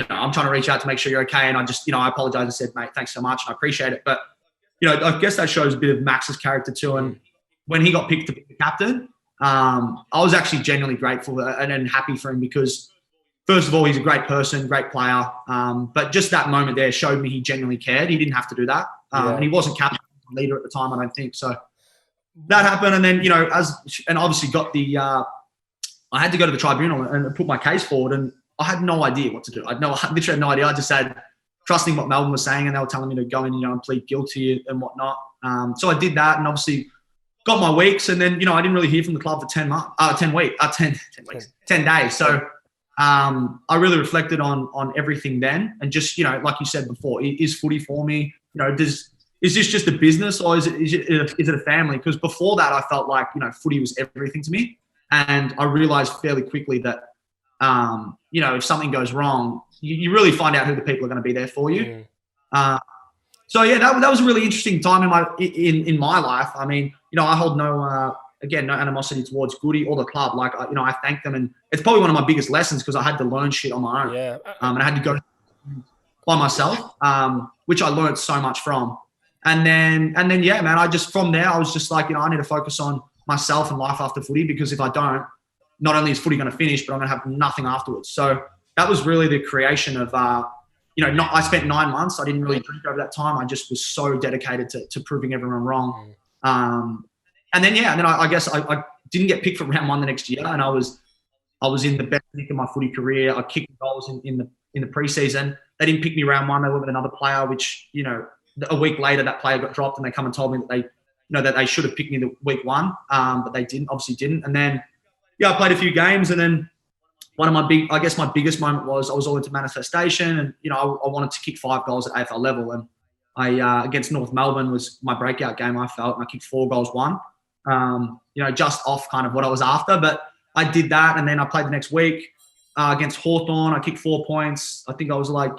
I'm trying to reach out to make sure you're okay. And I just, I apologize and said, mate, thanks so much. And I appreciate it. But, I guess that shows a bit of Max's character too. And when he got picked to be the captain, I was actually genuinely grateful and happy for him because, first of all, he's a great person, great player. But just that moment there showed me he genuinely cared. He didn't have to do that. And he wasn't captain leader at the time, I don't think. So that happened. And then, and obviously got I had to go to the tribunal and put my case forward. And I had no idea what to do. I literally had no idea. I just had trusting what Melbourne was saying and they were telling me to go in, and plead guilty and whatnot. So I did that and obviously got my weeks, and then I didn't really hear from the club for 10 days. So I really reflected on everything then, and just like you said before, is footy for me? Is this just a business or is it a family? Because before that, I felt like footy was everything to me, and I realized fairly quickly that if something goes wrong, you really find out who the people are going to be there for you. So yeah, that was a really interesting time in my life. I mean, I hold no animosity towards Goody or the club. Like, I thank them, and it's probably one of my biggest lessons because I had to learn shit on my own. Yeah. And I had to go by myself, which I learned so much from. And then, yeah, man, from there, I was just like, I need to focus on myself and life after footy, because if I don't, not only is footy going to finish, but I'm going to have nothing afterwards. So that was really the creation of, I spent 9 months. I didn't really drink over that time. I just was so dedicated to proving everyone wrong. And then, I guess I didn't get picked for round one the next year. And I was in the best nick of my footy career. I kicked goals in the preseason. They didn't pick me round one. They went with another player, which, a week later that player got dropped and they come and told me that they should have picked me the week one. But they obviously didn't. And then, I played a few games, and then one of my biggest moment was I was all into manifestation, and I wanted to kick 5 goals at AFL level, and I against North Melbourne was my breakout game, I felt, and I kicked 4 goals, 1. Just off kind of what I was after, but I did that, and then I played the next week against Hawthorn. I kicked 4 points. I think I was like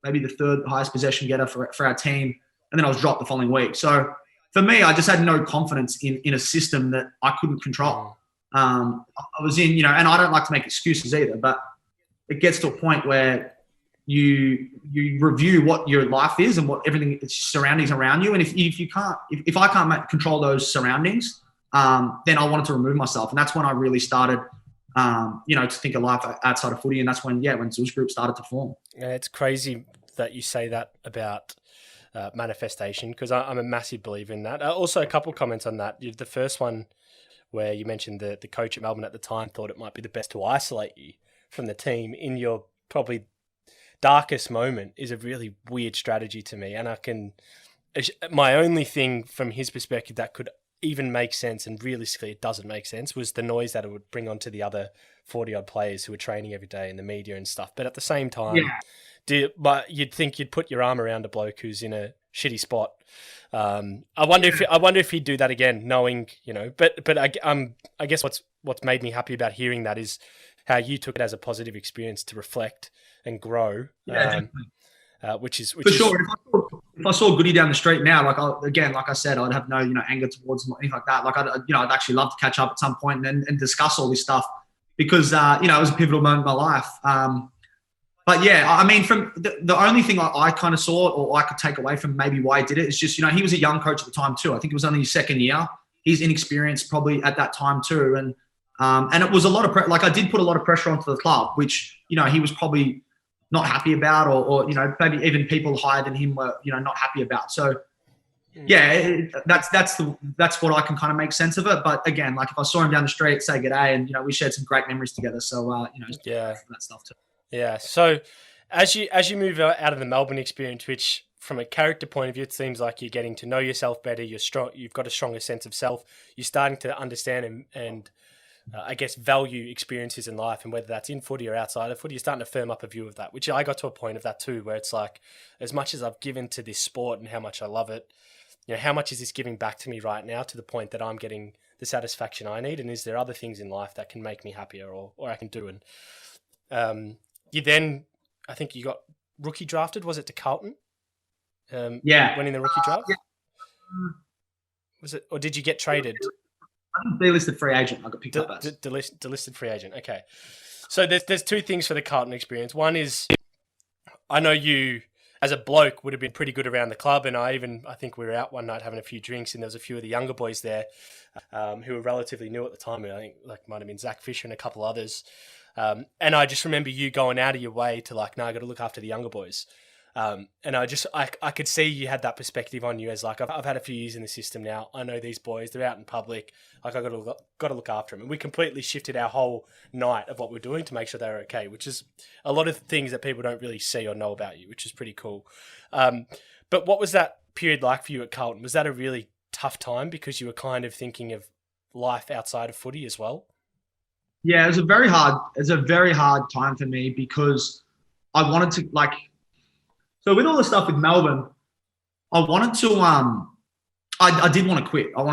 maybe the 3rd highest possession getter for our team, and then I was dropped the following week. So for me, I just had no confidence in a system that I couldn't control. I was in, and I don't like to make excuses either, but it gets to a point where you review what your life is and what everything surroundings around you. And if I can't control those surroundings, then I wanted to remove myself. And that's when I really started, to think of life outside of footy. And that's when Zeus Group started to form. Yeah, it's crazy that you say that about manifestation, because I'm a massive believer in that. Also, a couple of comments on that. The first one, where you mentioned the coach at Melbourne at the time thought it might be the best to isolate you from the team in your probably darkest moment, is a really weird strategy to me. And my only thing from his perspective that could even make sense, and realistically it doesn't make sense, was the noise that it would bring onto the other 40-odd players who were training every day in the media and stuff. But at the same time, but you'd think you'd put your arm around a bloke who's in a shitty spot. I wonder if he'd do that again, knowing, but I guess what's made me happy about hearing that is how you took it as a positive experience to reflect and grow. Which is for sure. If I saw Goody down the street now, like I said, I'd have no anger towards him or anything like that. Like I'd actually love to catch up at some point and discuss all this stuff, because it was a pivotal moment in my life. But yeah, I mean, from the only thing I kind of saw, or I could take away from maybe why he did it, is just, he was a young coach at the time too. I think it was only his 2nd year. He's inexperienced probably at that time too. And it was a lot of, I did put a lot of pressure onto the club, which, he was probably not happy about, or maybe even people higher than him were, not happy about. So that's what I can kind of make sense of it. But again, like if I saw him down the street, say g'day, and we shared some great memories together. So Yeah. that stuff too. Yeah. So as you move out of the Melbourne experience, which from a character point of view, it seems like you're getting to know yourself better. You're strong. You've got a stronger sense of self. You're starting to understand and I guess value experiences in life, and whether that's in footy or outside of footy, you're starting to firm up a view of that. Which I got to a point of that too, where it's like, as much as I've given to this sport and how much I love it, how much is this giving back to me right now to the point that I'm getting the satisfaction I need? And is there other things in life that can make me happier or I can do? And you then, I think you got rookie drafted. Was it to Carlton? Winning the rookie draft? Yeah. Was it, or did you get traded? I'm a delisted free agent. I got picked up as delisted free agent. Okay, so there's two things for the Carlton experience. One is, I know you as a bloke would have been pretty good around the club, and I think we were out one night having a few drinks, and there was a few of the younger boys there who were relatively new at the time. I think like might have been Zach Fisher and a couple others, and I just remember you going out of your way to like, no, I got to look after the younger boys. And I could see you had that perspective on you as like, I've had a few years in the system now. I know these boys, they're out in public. Like I got to look after them. And we completely shifted our whole night of what we're doing to make sure they're okay, which is a lot of things that people don't really see or know about you, which is pretty cool. But what was that period like for you at Carlton? Was that a really tough time because you were kind of thinking of life outside of footy as well? Yeah, it was a very hard time for me because I wanted to like. So with all the stuff with Melbourne, I wanted to. I did want to quit. I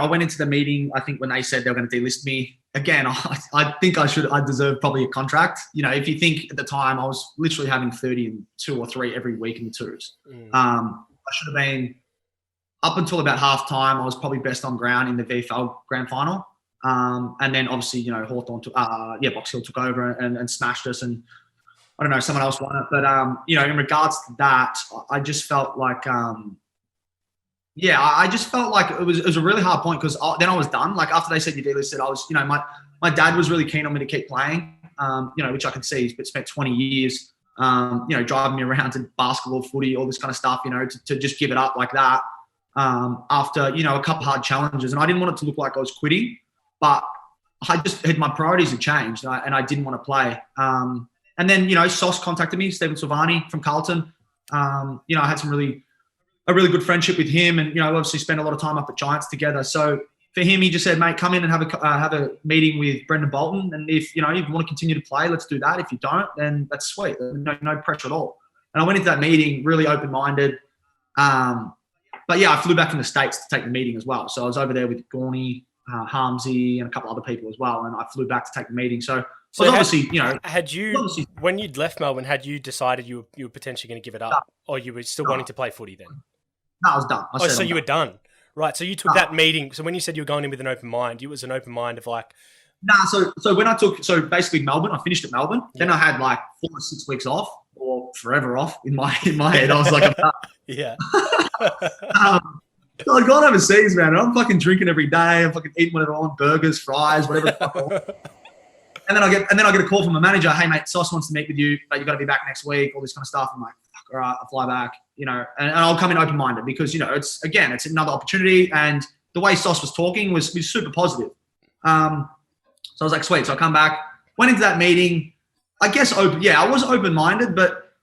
went into the meeting. I think when they said they were going to delist me again, I think I deserved probably a contract. If you think at the time I was literally having 30 and 2 or 3 every week in the twos. I should have been up until about half time. I was probably best on ground in the VFL grand final, and then obviously Hawthorn Box Hill took over and smashed us and. I don't know, someone else won it. But, in regards to that, I just felt like, I just felt like it was a really hard point because then I was done. Like after they said you delisted, I was, my dad was really keen on me to keep playing, which I could see. He's spent 20 years, driving me around to basketball, footy, all this kind of stuff, to just give it up like that after, a couple hard challenges. And I didn't want it to look like I was quitting, but I just had my priorities had changed and I didn't want to play. And then, Sauce contacted me, Stephen Silvani from Carlton. I had a really good friendship with him and, obviously spent a lot of time up at Giants together. So for him, he just said, mate, come in and have a meeting with Brendan Bolton. And if, you want to continue to play, let's do that. If you don't, then that's sweet. No pressure at all. And I went into that meeting really open-minded. But yeah, I flew back from the States to take the meeting as well. So I was over there with Gorney, Harmsy and a couple other people as well. And I flew back to take the meeting. So obviously, when you'd left Melbourne, had you decided you were potentially going to give it up, or you were still wanting to play footy then? No, I was done. So you were done, right? So you took that meeting. So when you said you were going in with an open mind, it was an open mind of like. So when basically Melbourne, I finished at Melbourne. Yeah. Then I had like 4 or 6 weeks off, or forever off in my head. I was like, yeah. So I'd gone overseas, man. And I'm fucking drinking every day. I'm fucking eating whatever I want, burgers, fries, whatever the fuck I want. And then I get a call from a manager. Hey mate, Sauce wants to meet with you, but you got to be back next week. All this kind of stuff. I'm like, all right, I'll fly back. And I'll come in open-minded because it's another opportunity. And the way Sauce was talking was super positive. So I was like, sweet. So I come back, went into that meeting. I guess I was open-minded, but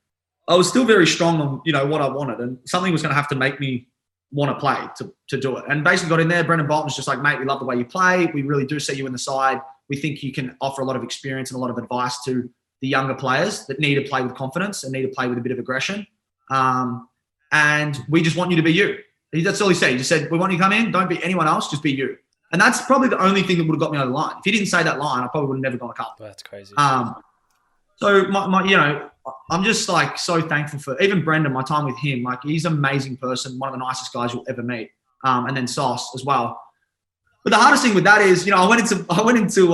I was still very strong on what I wanted, and something was going to have to make me want to play to do it. And basically got in there. Brendan Bolton was just like, mate, we love the way you play. We really do see you in the side. We think you can offer a lot of experience and a lot of advice to the younger players that need to play with confidence and need to play with a bit of aggression. And we just want you to be you. That's all he said. He just said, we want you to come in. Don't be anyone else. Just be you. And that's probably the only thing that would have got me over the line. If he didn't say that line, I probably would have never gone a cup. That's crazy. So I'm just like so thankful for even Brendan, my time with him. Like he's an amazing person, one of the nicest guys you'll ever meet. And then Sauce as well. But the hardest thing with that is, I went into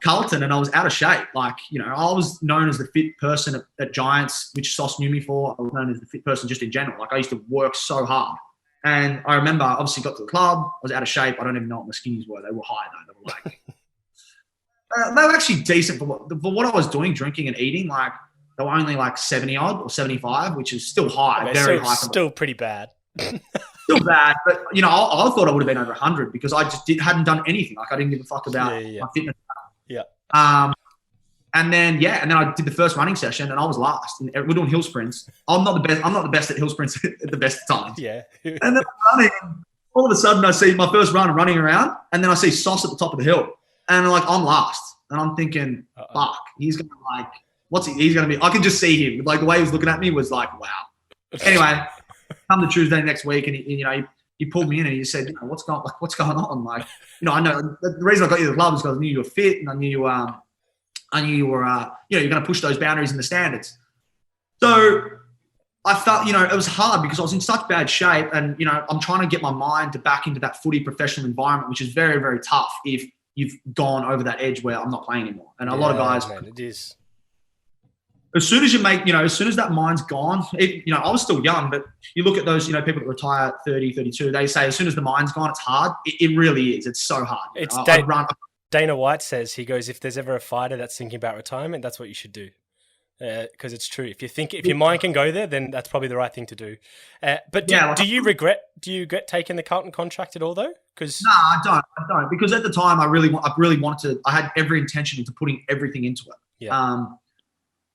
Carlton and I was out of shape. Like, I was known as the fit person at Giants, which Sauce knew me for. I was known as the fit person just in general. Like I used to work so hard. And I remember, obviously got to the club. I was out of shape. I don't even know what my skinnies were. They were high though. They were like, they were actually decent for what I was doing, drinking and eating. Like they were only like 70 odd or 75, which is still high, very high. Still pretty bad. still bad, but I thought I would have been over 100 because I just hadn't done anything. Like I didn't give a fuck about my fitness. Yeah. And then I did the first running session and I was last. And we're doing hill sprints. I'm not the best at hill sprints at the best of times. Yeah. And then I'm running. All of a sudden, I see my first run running around, and then I see Sauce at the top of the hill, and I'm last, and I'm thinking, fuck, he's gonna he's gonna be. I could just see him, like the way he was looking at me was like, wow. Anyway, come to Tuesday next week, and he pulled me in and he said, what's going on? Like, I know the reason I got you to the club is because I knew you were fit, and I knew you were you're gonna push those boundaries and the standards. So I felt, it was hard because I was in such bad shape and, I'm trying to get my mind to back into that footy professional environment, which is very, very tough if you've gone over that edge where I'm not playing anymore. And a lot of guys, man, it is. As soon as as soon as that mind's gone, I was still young, but you look at those, people that retire at 30, 32, they say as soon as the mind's gone, it's hard. It really is. It's so hard. Dana White says, he goes, if there's ever a fighter that's thinking about retirement, that's what you should do. Because it's true. If your mind can go there, then that's probably the right thing to do. But do you regret taking the Carlton contract at all, though? Because I don't. Because at the time, I really wanted to. I had every intention into putting everything into it. Yeah.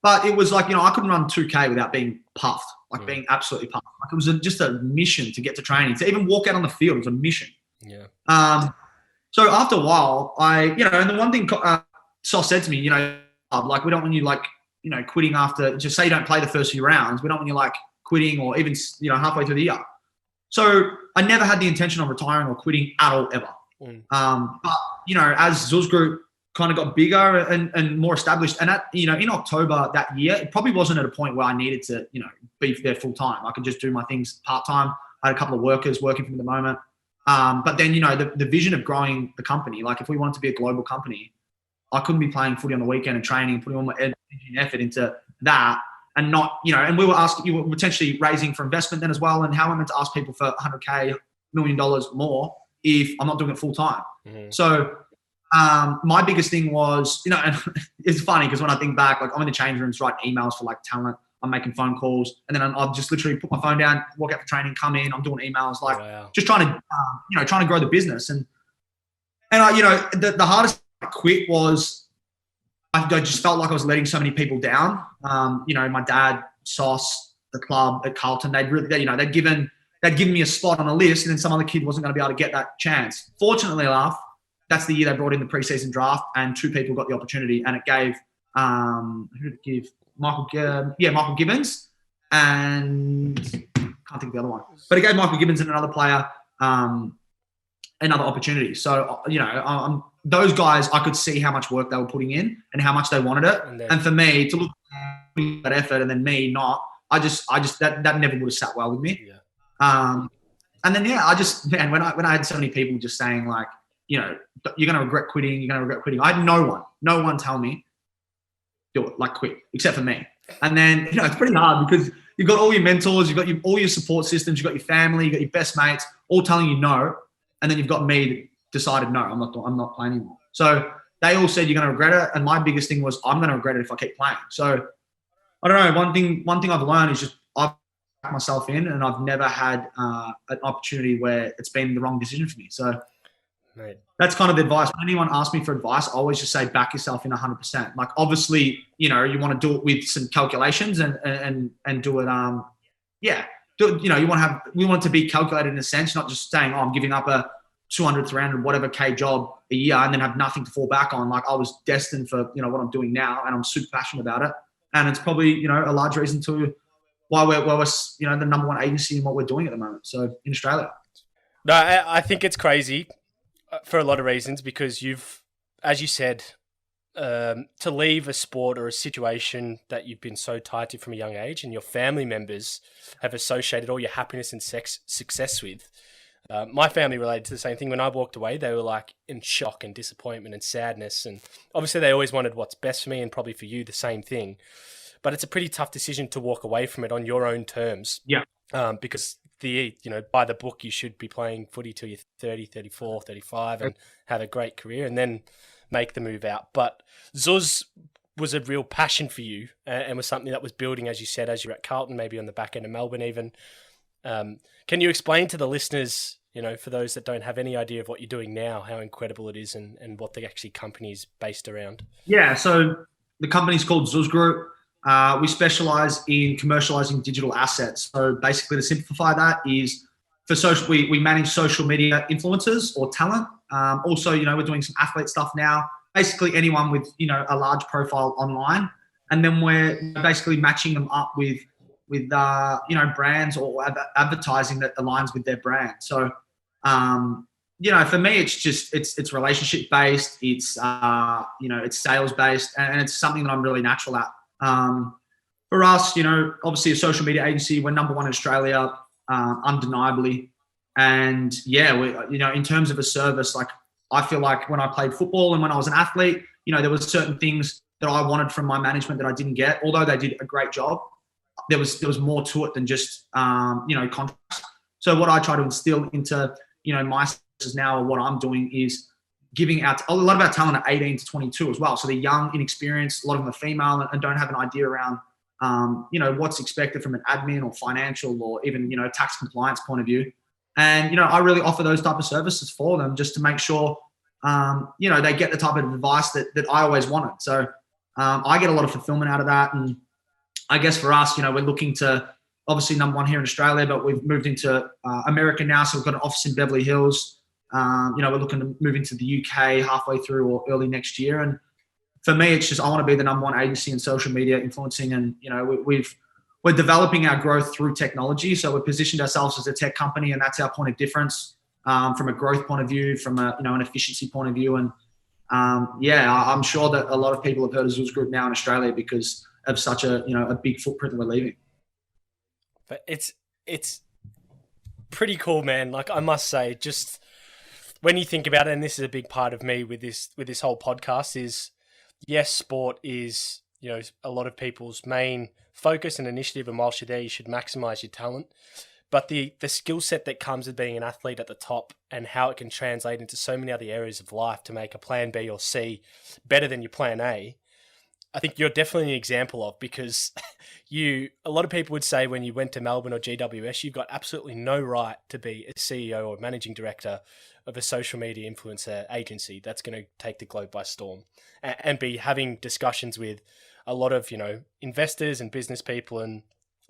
But it was like I couldn't run 2K without being puffed, being absolutely puffed. Like it was just a mission to get to training, to even walk out on the field. It was a mission. Yeah. So after a while, and the one thing Sauce said to me, like we don't want you quitting after, just say you don't play the first few rounds. We don't want you quitting or even, halfway through the year. So I never had the intention of retiring or quitting at all, ever. But, as Zuz Group kind of got bigger and more established, and in October that year, it probably wasn't at a point where I needed to, be there full time. I could just do my things part time. I had a couple of workers working for me at the moment. But then, the vision of growing the company, like if we wanted to be a global company, I couldn't be playing footy on the weekend and training and putting all my energy and effort into that and not, and we were asking, you were potentially raising for investment then as well. And how am I meant to ask people for $100K, $1 million more if I'm not doing it full time? Mm-hmm. So my biggest thing was, and it's funny because when I think back, I'm in the change rooms writing emails for talent. I'm making phone calls and then I'll just literally put my phone down, walk out for training, come in, I'm doing emails, just trying to grow the business. And the hardest quit was I just felt like I was letting so many people down. My dad, Sauce, the club at Carlton, they'd given me a spot on a list, and then some other kid wasn't going to be able to get that chance. Fortunately enough, that's the year they brought in the preseason draft, and 2 people got the opportunity, and it gave who did it give? Michael Gibbons, and can't think of the other one, but it gave Michael Gibbons and another player another opportunity. So those guys, I could see how much work they were putting in and how much they wanted it. And for me to look at that effort and then me not, I just that never would have sat well with me. Yeah. And then when I had so many people just saying you're going to regret quitting, you're going to regret quitting. I had no one tell me do it, quit, except for me. And then it's pretty hard because you've got all your mentors, you've got all your support systems, you've got your family, you've got your best mates, all telling you no. And then you've got me that decided, no, I'm not playing anymore. So they all said you're going to regret it. And my biggest thing was I'm going to regret it if I keep playing. So I don't know. One thing I've learned is just I've backed myself in, and I've never had an opportunity where it's been the wrong decision for me. So that's kind of the advice. When anyone asks me for advice, I always just say back yourself in 100%. Obviously, you want to do it with some calculations and do it. We want it to be calculated in a sense, not just saying, I'm giving up a 200, 300, whatever K job a year and then have nothing to fall back on. I was destined for, what I'm doing now, and I'm super passionate about it. And it's probably, a large reason to why we're the number one agency in what we're doing at the moment. So in Australia. No, I think it's crazy for a lot of reasons because you've, as you said, to leave a sport or a situation that you've been so tied to from a young age and your family members have associated all your happiness and success with. My family related to the same thing. When I walked away, they were in shock and disappointment and sadness. And obviously they always wanted what's best for me and probably for you the same thing. But it's a pretty tough decision to walk away from it on your own terms. Yeah. Because by the book, you should be playing footy till you're 30, 34, 35 and have a great career and then make the move out. But Zuz was a real passion for you and was something that was building, as you said, as you're at Carlton, maybe on the back end of Melbourne even. Can you explain to the listeners, for those that don't have any idea of what you're doing now, how incredible it is and what the actually company is based around? Yeah, so the company's called Zuz Group. We specialize in commercializing digital assets. So basically, to simplify that, is for social, we manage social media influencers or talent. Also, we're doing some athlete stuff now. Basically, anyone with a large profile online, and then we're basically matching them up with brands or advertising that aligns with their brand. So, for me, it's relationship based. It's it's sales based, and it's something that I'm really natural at. For us, obviously a social media agency, we're number one in Australia, undeniably. And yeah, we, in terms of a service, like I feel like when I played football and when I was an athlete, there was certain things that I wanted from my management that I didn't get, although they did a great job. There was more to it than just, contracts. So what I try to instill into, my services now, or what I'm doing, is giving out a lot of our talent at 18 to 22 as well. So they're young, inexperienced, a lot of them are female and don't have an idea around, what's expected from an admin or financial or even, tax compliance point of view. And, I really offer those type of services for them just to make sure, they get the type of advice that I always wanted. So I get a lot of fulfillment out of that. And I guess for us, we're looking to, obviously number one here in Australia, but we've moved into America now. So we've got an office in Beverly Hills. We're looking to move into the UK halfway through or early next year. And for me, it's just, I want to be the number one agency in social media influencing. And, we're developing our growth through technology. So we've positioned ourselves as a tech company, and that's our point of difference from a growth point of view, from an efficiency point of view. And I'm sure that a lot of people have heard of Zuz Group now in Australia because of such a big footprint that we're leaving. But it's pretty cool, man. Like, I must say, just when you think about it, and this is a big part of me with this whole podcast, is yes, sport is a lot of people's main focus and initiative, and whilst you're there, you should maximize your talent. But the skill set that comes with being an athlete at the top and how it can translate into so many other areas of life to make a plan B or C better than your plan A, I think you're definitely an example of, because a lot of people would say when you went to Melbourne or GWS, you've got absolutely no right to be a CEO or managing director of a social media influencer agency that's going to take the globe by storm and be having discussions with a lot of, investors and business people and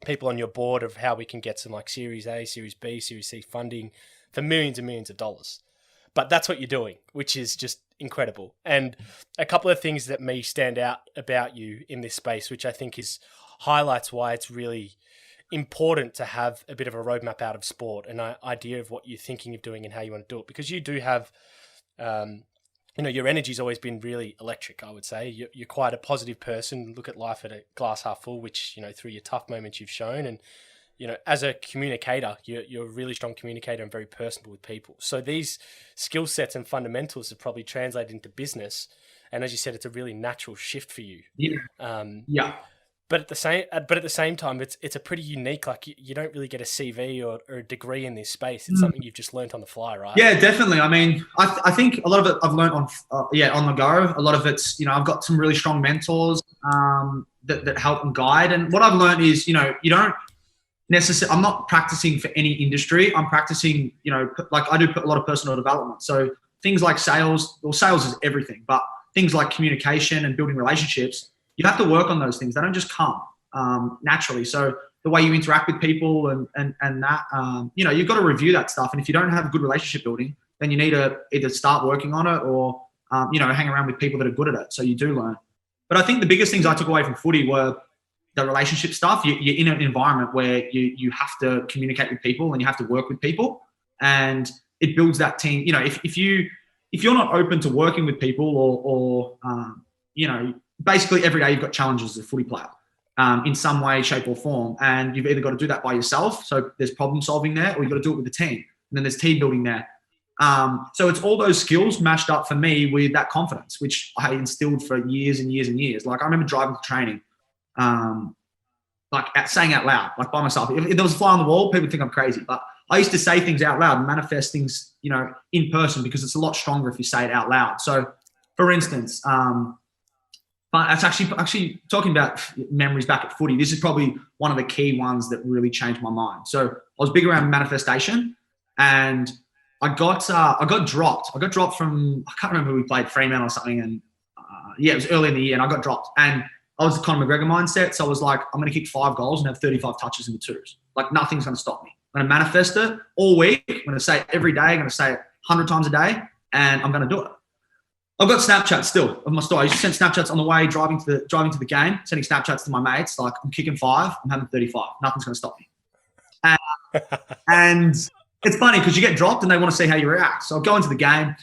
people on your board of how we can get some like Series A, Series B, Series C funding for millions and millions of dollars. But that's what you're doing, which is just incredible. And a couple of things that may stand out about you in this space, which I think highlights why it's really important to have a bit of a roadmap out of sport, an idea of what you're thinking of doing and how you want to do it. Because you do have, your energy's always been really electric, I would say. You're quite a positive person, look at life at a glass half full, which, through your tough moments you've shown. And, as a communicator, you're a really strong communicator and very personable with people. So these skill sets and fundamentals have probably translated into business. And as you said, it's a really natural shift for you. Yeah. But at the same time, it's a pretty unique, like you don't really get a CV or a degree in this space. It's something you've just learned on the fly, right? Yeah, definitely. I mean, I think a lot of it I've learned on the go. A lot of it's, I've got some really strong mentors that help and guide. And what I've learned is, you don't necessarily, I'm not practicing for any industry. I'm practicing, like I do a lot of personal development. So things like sales is everything, but things like communication and building relationships, you have to work on those things. They don't just come naturally. So the way you interact with people and that, you've got to review that stuff. And if you don't have good relationship building, then you need to either start working on it or, hang around with people that are good at it. So you do learn. But I think the biggest things I took away from footy were the relationship stuff. You're in an environment where you have to communicate with people and you have to work with people, and it builds that team. If you're not open to working with people or basically every day you've got challenges as a footy player in some way, shape or form. And you've either got to do that by yourself. So there's problem solving there, or you've got to do it with the team. And then there's team building there. So it's all those skills mashed up for me with that confidence, which I instilled for years and years and years. Like I remember driving to training, saying out loud, like by myself. If there was a fly on the wall, people think I'm crazy. But I used to say things out loud and manifest things, in person, because it's a lot stronger if you say it out loud. So for instance, But it's actually talking about memories back at footy. This is probably one of the key ones that really changed my mind. So I was big around manifestation, and I got dropped. I got dropped from, I can't remember who we played, Fremantle or something, and it was early in the year, and I got dropped. And I was the Conor McGregor mindset, so I was like, I'm going to kick 5 goals and have 35 touches in the twos. Like nothing's going to stop me. I'm going to manifest it all week. I'm going to say it every day. I'm going to say it 100 times a day, and I'm going to do it. I've got Snapchats still of my story. I used to send Snapchats on the way driving to the game, sending Snapchats to my mates like, I'm kicking 5, I'm having 35. Nothing's going to stop me. And it's funny because you get dropped and they want to see how you react. So I'll go into the game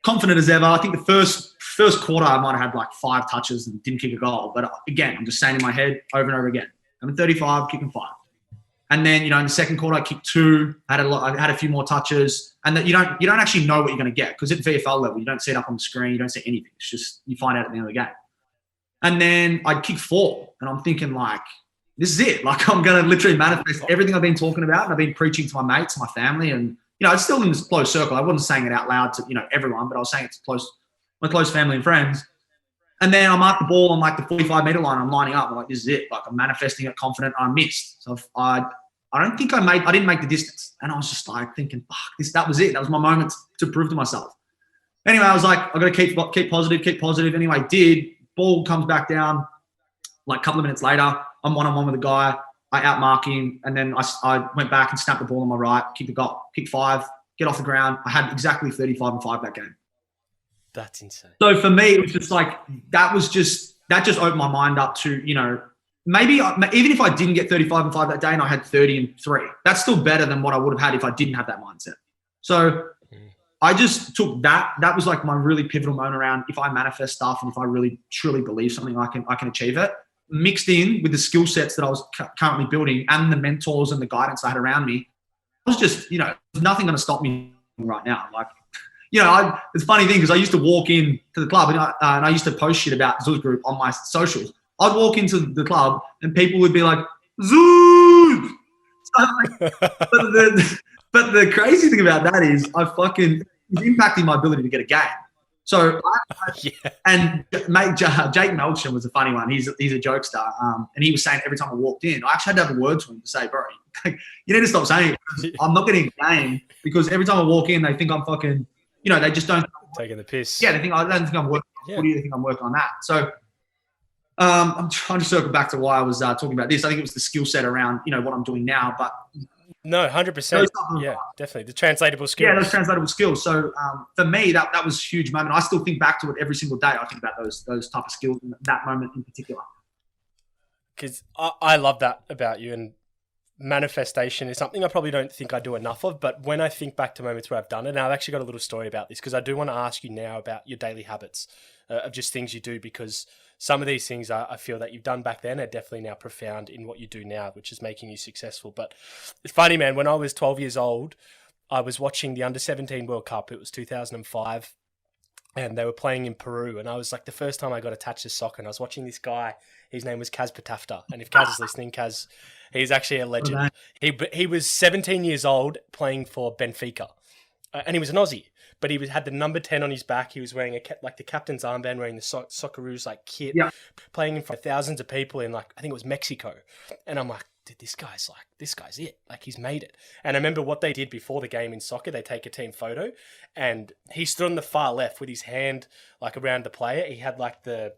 confident as ever. I think the first quarter I might have had like 5 touches and didn't kick a goal. But again, I'm just saying in my head over and over again, I'm 35, kicking 5. And then, in the second quarter, I kicked 2. I had a few more touches, and that you don't actually know what you're going to get because at VFL level, you don't see it up on the screen, you don't see anything. It's just you find out at the end of the game. And then I'd kick 4, and I'm thinking like, this is it. Like I'm going to literally manifest everything I've been talking about, and I've been preaching to my mates, my family, and it's still in this close circle. I wasn't saying it out loud to everyone, but I was saying it to my close family and friends. And then I'm at the ball on like the 45-meter line. I'm lining up. I'm like, this is it. Like I'm manifesting it, confident. I missed. So I didn't make the distance. And I was just like thinking, fuck, that was it. That was my moment to prove to myself. Anyway, I was like, I've got to keep positive. Anyway, did. Ball comes back down. Like a couple of minutes later, I'm one-on-one with a guy. I outmark him. And then I went back and snapped the ball on my right, kicked the goal, kick 5, get off the ground. I had exactly 35 and 5 that game. That's insane. So for me, it was just like, that just opened my mind up to, maybe even if I didn't get 35 and 5 that day and I had 30 and 3, that's still better than what I would have had if I didn't have that mindset. So I just took that. That was like my really pivotal moment around if I manifest stuff and if I really truly believe something, I can achieve it. Mixed in with the skill sets that I was currently building and the mentors and the guidance I had around me, I was just, there's nothing going to stop me right now. Like, it's a funny thing because I used to walk in to the club and I used to post shit about Zuz Group on my socials. I'd walk into the club and people would be like, Zuz! But the crazy thing about that is it's impacting my ability to get a game. So, and mate, Jake Melcham was a funny one. He's a jokester. And he was saying every time I walked in, I actually had to have a word to him to say, bro, you need to stop saying it. I'm not getting a game because every time I walk in, they think I'm fucking, they just don't. Taking the piss. Yeah, I don't think I'm working. What do you think I'm working on that? So I'm trying to circle back to why I was talking about this. I think it was the skill set around, what I'm doing now. But no, 100%. Yeah, definitely. The translatable skills. Yeah, those translatable skills. So for me, that was a huge moment. I still think back to it every single day. I think about those type of skills in that moment in particular. Because I love that about you. And manifestation is something I probably don't think I do enough of. But when I think back to moments where I've done it, and I've actually got a little story about this because I do want to ask you now about your daily habits of just things you do, because some of these things I feel that you've done back then are definitely now profound in what you do now, which is making you successful. But it's funny, man, when I was 12 years old, I was watching the Under-17 World Cup. It was 2005, and they were playing in Peru. And I was like, the first time I got attached to soccer, and I was watching this guy. His name was Kaz Patafta. And if Kaz is listening, Kaz, he's actually a legend. He was 17 years old playing for Benfica. And he was an Aussie. But he had the number 10 on his back. He was wearing the captain's armband, wearing the Socceroos kit, playing in front of thousands of people in I think it was Mexico. And I'm like, dude, this guy's it. Like he's made it. And I remember what they did before the game in soccer. They take a team photo, and he stood on the far left with his hand around the player. He had the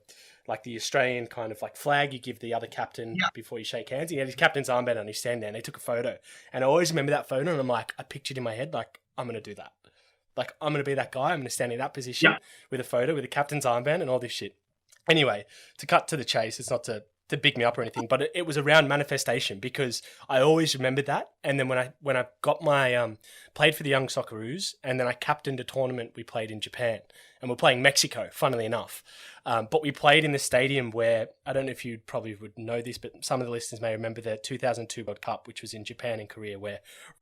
Australian kind of flag you give the other captain before you shake hands. He had his captain's armband on his stand there, and they took a photo. And I always remember that photo, and I'm like, I pictured in my head, I'm going to do that. I'm going to be that guy. I'm going to stand in that position with a photo, with a captain's armband and all this shit. Anyway, to cut to the chase, it's not to big me up or anything, but it was around manifestation because I always remembered that. And then when I got my, played for the Young Socceroos, and then I captained a tournament we played in Japan, and we're playing Mexico, funnily enough. But we played in the stadium where, I don't know if you probably would know this, but some of the listeners may remember the 2002 World Cup, which was in Japan and Korea, where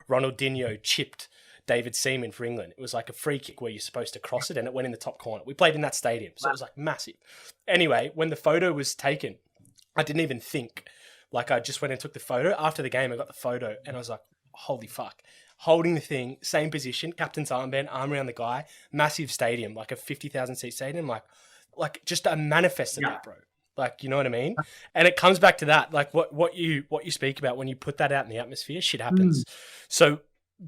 Ronaldinho chipped David Seaman for England. It was like a free kick where you're supposed to cross it, and it went in the top corner. We played in that stadium, so it was massive. Anyway, when the photo was taken, I didn't even think. I just went and took the photo. After the game, I got the photo, and I was like, holy fuck. Holding the thing, same position, captain's armband, arm around the guy, massive stadium, a 50,000 seat stadium. like just manifested Yeah. that, bro. Like, you know what I mean? And it comes back to that, like what you speak about when you put that out in the atmosphere, shit happens. So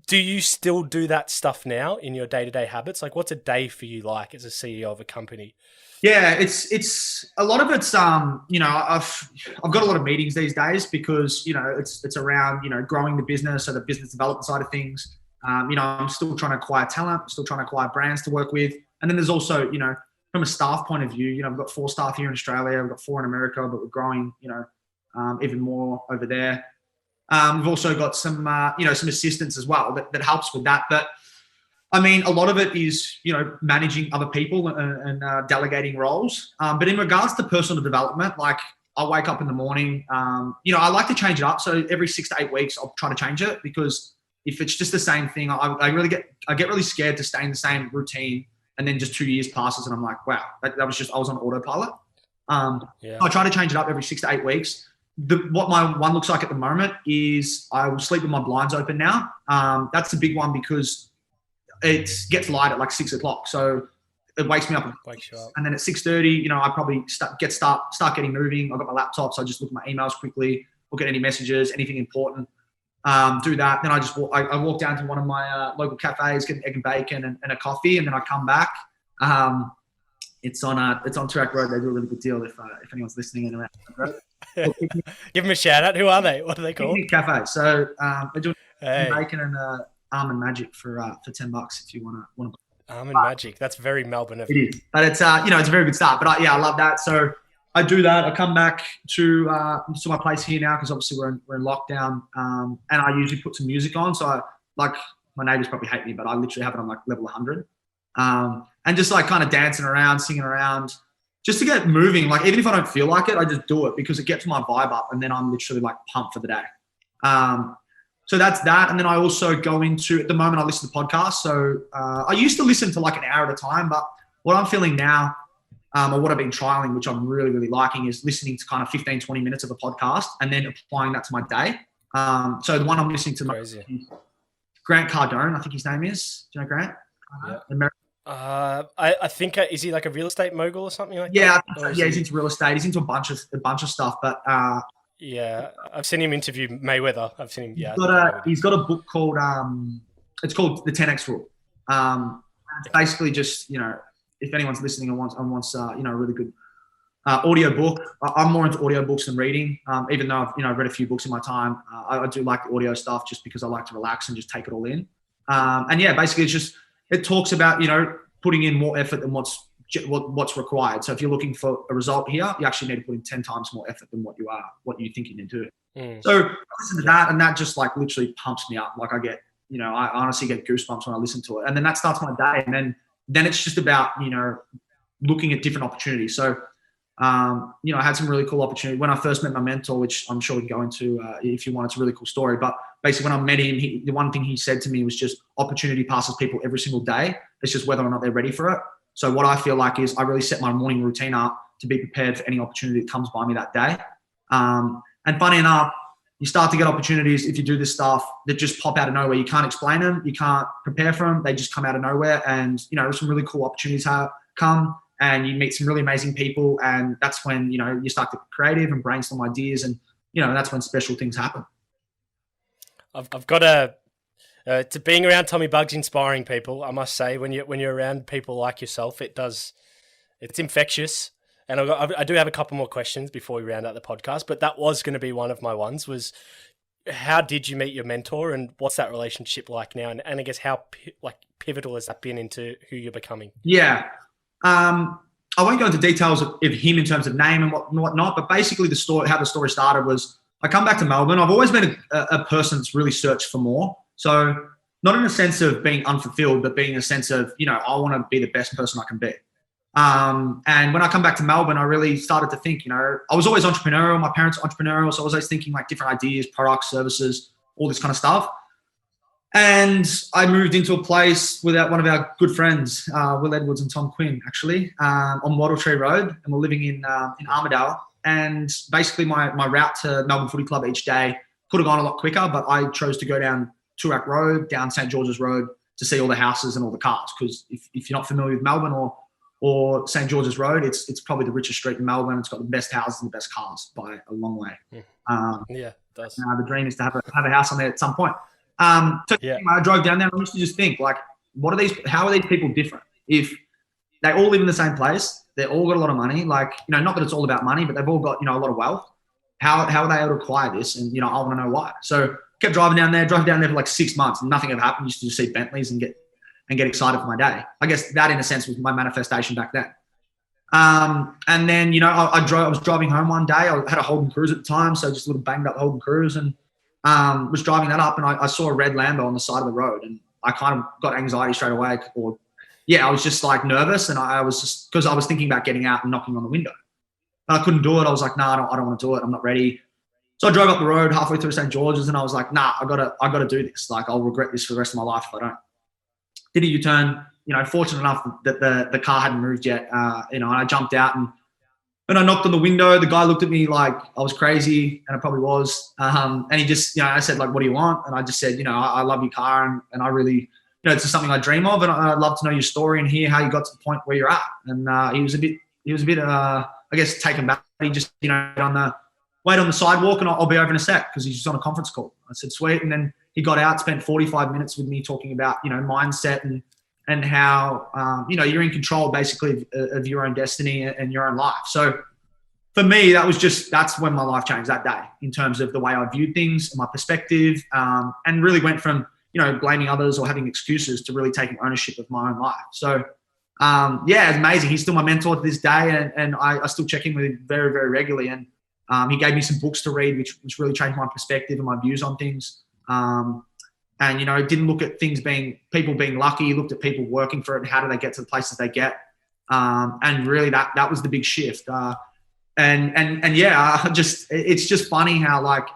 do you still do that stuff now in your day-to-day habits? Like, what's a day for you like as a CEO of a company? Yeah, it's a lot of it's you know, I've got a lot of meetings these days because, you know, it's around, you know, growing the business, so the business development side of things. You know, I'm still trying to acquire talent, still trying to acquire brands to work with. And then there's also, you know, from a staff point of view, you know, we've got 4 staff here in Australia, we've got 4 in America, but we're growing, you know, even more over there. We've also got some, you know, some assistants as well that helps with that. But I mean, a lot of it is, you know, managing other people and delegating roles. But in regards to personal development, like I wake up in the morning, you know, I like to change it up. So every 6 to 8 weeks, I'll try to change it because if it's just the same thing, I get really scared to stay in the same routine. And then just 2 years passes and I'm like, wow, that was just, I was on autopilot. I try to change it up every 6 to 8 weeks. What my one looks like at the moment is I will sleep with my blinds open now. That's a big one because it gets light at like 6 o'clock. So it wakes me up. And then at 6:30, you know, I probably start getting moving. I've got my laptop, so I just look at my emails quickly, look at any messages, anything important. Do that. Then I walk down to one of my local cafes, get an egg and bacon and a coffee, and then I come back. It's on Toorak Road. They do a really good deal if anyone's listening in around. Give them a shout out. Who are they? What are they called? Cafe. So they're doing bacon and almond magic for $10 if you want to. Almond magic. That's very Melbourne. It is, but it's you know, it's a very good start. But I love that. So I do that. I come back to my place here now because obviously we're in lockdown, and I usually put some music on. So my neighbors probably hate me, but I literally have it on like level 100, and just like kind of dancing around, singing around, just to get moving. Like even if I don't feel like it, I just do it because it gets my vibe up, and then I'm literally like pumped for the day. So that's that. And then I also go into, at the moment, I listen to podcasts. So I used to listen to like an hour at a time, but what I'm feeling now, or what I've been trialing, which I'm really, really liking, is listening to kind of 15, 20 minutes of a podcast and then applying that to my day. So the one I'm listening to, Grant Cardone, I think his name is. Do you know Grant? Yeah. I think, is he like a real estate mogul or something like that? Yeah, he's into real estate. He's into a bunch of stuff, but yeah, I've seen him interview Mayweather. I've seen him. Yeah, he's got a book called it's called The 10X Rule. It's basically just, you know, if anyone's listening and wants you know, a really good audio book. I'm more into audio books than reading. Even though I've read a few books in my time, I do like the audio stuff just because I like to relax and just take it all in. And yeah, basically it talks about, you know, putting in more effort than what's required. So if you're looking for a result here, you actually need to put in 10 times more effort than what you think you need to do. So I listen to that, and that just like literally pumps me up. Like I honestly get goosebumps when I listen to it. And then that starts my day. And then it's just about, you know, looking at different opportunities. So, you know, I had some really cool opportunity when I first met my mentor, which I'm sure we can go into if you want. It's a really cool story. But basically when I met him, the one thing he said to me was just opportunity passes people every single day. It's just whether or not they're ready for it. So what I feel like is I really set my morning routine up to be prepared for any opportunity that comes by me that day. And funny enough, you start to get opportunities if you do this stuff that just pop out of nowhere. You can't explain them. You can't prepare for them. They just come out of nowhere. And, you know, some really cool opportunities come and you meet some really amazing people. And that's when, you know, you start to get creative and brainstorm ideas. And, you know, that's when special things happen. I've got to being around Tommy Bugg's inspiring people. I must say, when you're around people like yourself, it's infectious. And I do have a couple more questions before we round out the podcast, but that was going to be one of my ones. Was how did you meet your mentor, and what's that relationship like now? And I guess how pivotal has that been into who you're becoming? Yeah, I won't go into details of him in terms of name and whatnot, but basically how the story started was I come back to Melbourne. I've always been a person that's really searched for more. So not in a sense of being unfulfilled, but being a sense of, you know, I want to be the best person I can be. And when I come back to Melbourne, I really started to think, you know, I was always entrepreneurial. My parents are entrepreneurial. So I was always thinking like different ideas, products, services, all this kind of stuff. And I moved into a place with one of our good friends, Will Edwards and Tom Quinn, actually, on Wattle Tree Road. And we're living in Armidale. And basically my route to Melbourne Footy Club each day could have gone a lot quicker, but I chose to go down Toorak Road, down St. George's Road to see all the houses and all the cars. Because if you're not familiar with Melbourne or or St. George's Road, it's probably the richest street in Melbourne. It's got the best houses and the best cars by a long way. Yeah, it does. The dream is to have a house on there at some point. Yeah. I drove down there and I used to just think, like, how are these people different? If they all live in the same place, they've all got a lot of money, like, not that it's all about money, but they've all got, a lot of wealth. How are they able to acquire this? And, I want to know why. So kept drove down there for like 6 months and nothing ever happened. Used to just see Bentleys and get excited for my day. I guess that in a sense was my manifestation back then. And then, I was driving home one day. I had a Holden Cruise at the time, so just a little banged up Holden Cruise, and was driving that up, and I saw a red Lambo on the side of the road, and I kind of got anxiety straight away. I was just like nervous, and I was just, because I was thinking about getting out and knocking on the window. And I couldn't do it. I was like, I don't want to do it. I'm not ready. So I drove up the road halfway through St. George's, and I was like, I gotta do this. Like, I'll regret this for the rest of my life if I don't. Did a U-turn. Fortunate enough that the car hadn't moved yet. And I jumped out and I knocked on the window. The guy looked at me like I was crazy, and I probably was. And he just, I said, like, what do you want? And I just said, I love your car, and I really, it's just something I dream of, and I'd love to know your story and hear how you got to the point where you're at. And he was a bit, I guess, taken back. He just, wait on the sidewalk, and I'll be over in a sec, because he's just on a conference call. I said, sweet. And then he got out, spent 45 minutes with me talking about, mindset and how, you're in control basically of your own destiny and your own life. So for me, that's when my life changed that day, in terms of the way I viewed things, my perspective, and really went from, blaming others or having excuses to really taking ownership of my own life. So, it's amazing. He's still my mentor to this day, and I still check in with him very, very regularly. And he gave me some books to read, which really changed my perspective and my views on things. And, didn't look at things people being lucky, looked at people working for it and how do they get to the places they get. And really that was the big shift. It's just funny how, like,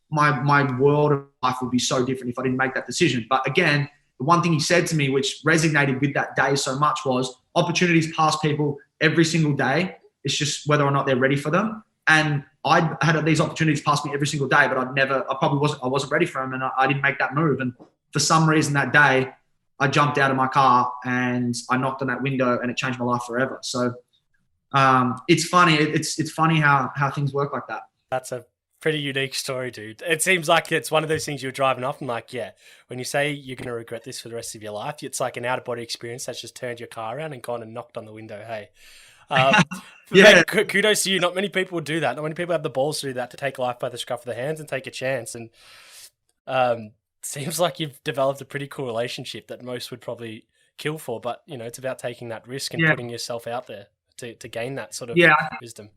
my world of life would be so different if I didn't make that decision. But again, the one thing he said to me, which resonated with that day so much, was opportunities pass people every single day. It's just whether or not they're ready for them. And I had these opportunities pass me every single day, but I wasn't ready for them, and I didn't make that move. And for some reason that day, I jumped out of my car and I knocked on that window, and it changed my life forever. So it's funny. It's funny how things work like that. That's a pretty unique story, dude. It seems like it's one of those things you're driving off and like, when you say you're going to regret this for the rest of your life, it's like an out-of-body experience that's just turned your car around and gone and knocked on the window. Hey. Mate, kudos to you. Not many people would do that. Not many people have the balls to do that, to take life by the scruff of the hands and take a chance. And seems like you've developed a pretty cool relationship that most would probably kill for. But, it's about taking that risk and putting yourself out there to gain that sort of wisdom.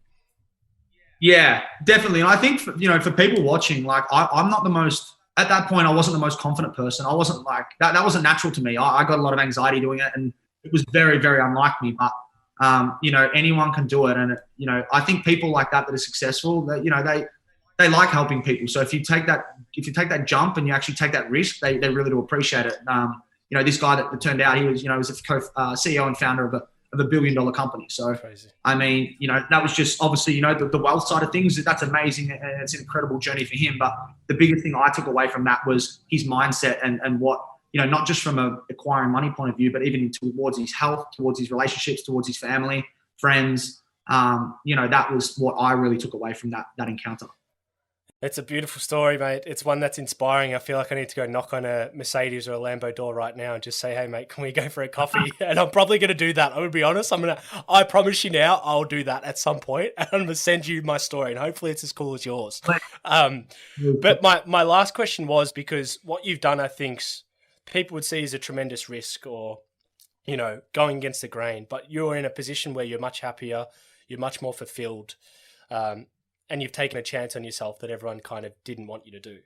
Yeah, definitely. And I think, for people watching, like, I'm not the most, at that point, I wasn't the most confident person. I wasn't like, that wasn't natural to me. I got a lot of anxiety doing it, and it was very, very unlike me. But anyone can do it. And, I think people like that are successful, that, they like helping people. So if you take that jump and you actually take that risk, they really do appreciate it. This guy that turned out, he was, was a CEO and founder of a $1 billion company. So, crazy. I mean, that was just obviously, the wealth side of things, that's amazing. And it's an incredible journey for him. But the biggest thing I took away from that was his mindset and what, not just from a acquiring money point of view, but even towards his health, towards his relationships, towards his family, friends. That was what I really took away from that encounter. It's a beautiful story, mate. It's one that's inspiring. I feel like I need to go knock on a Mercedes or a Lambo door right now and just say, hey, mate, can we go for a coffee? And I'm probably going to do that. I'm going to be honest. I promise you now, I'll do that at some point. And I'm going to send you my story, and hopefully it's as cool as yours. But my last question was, because what you've done, I think people would see as a tremendous risk, or, going against the grain, but you're in a position where you're much happier, you're much more fulfilled, and you've taken a chance on yourself that everyone kind of didn't want you to do.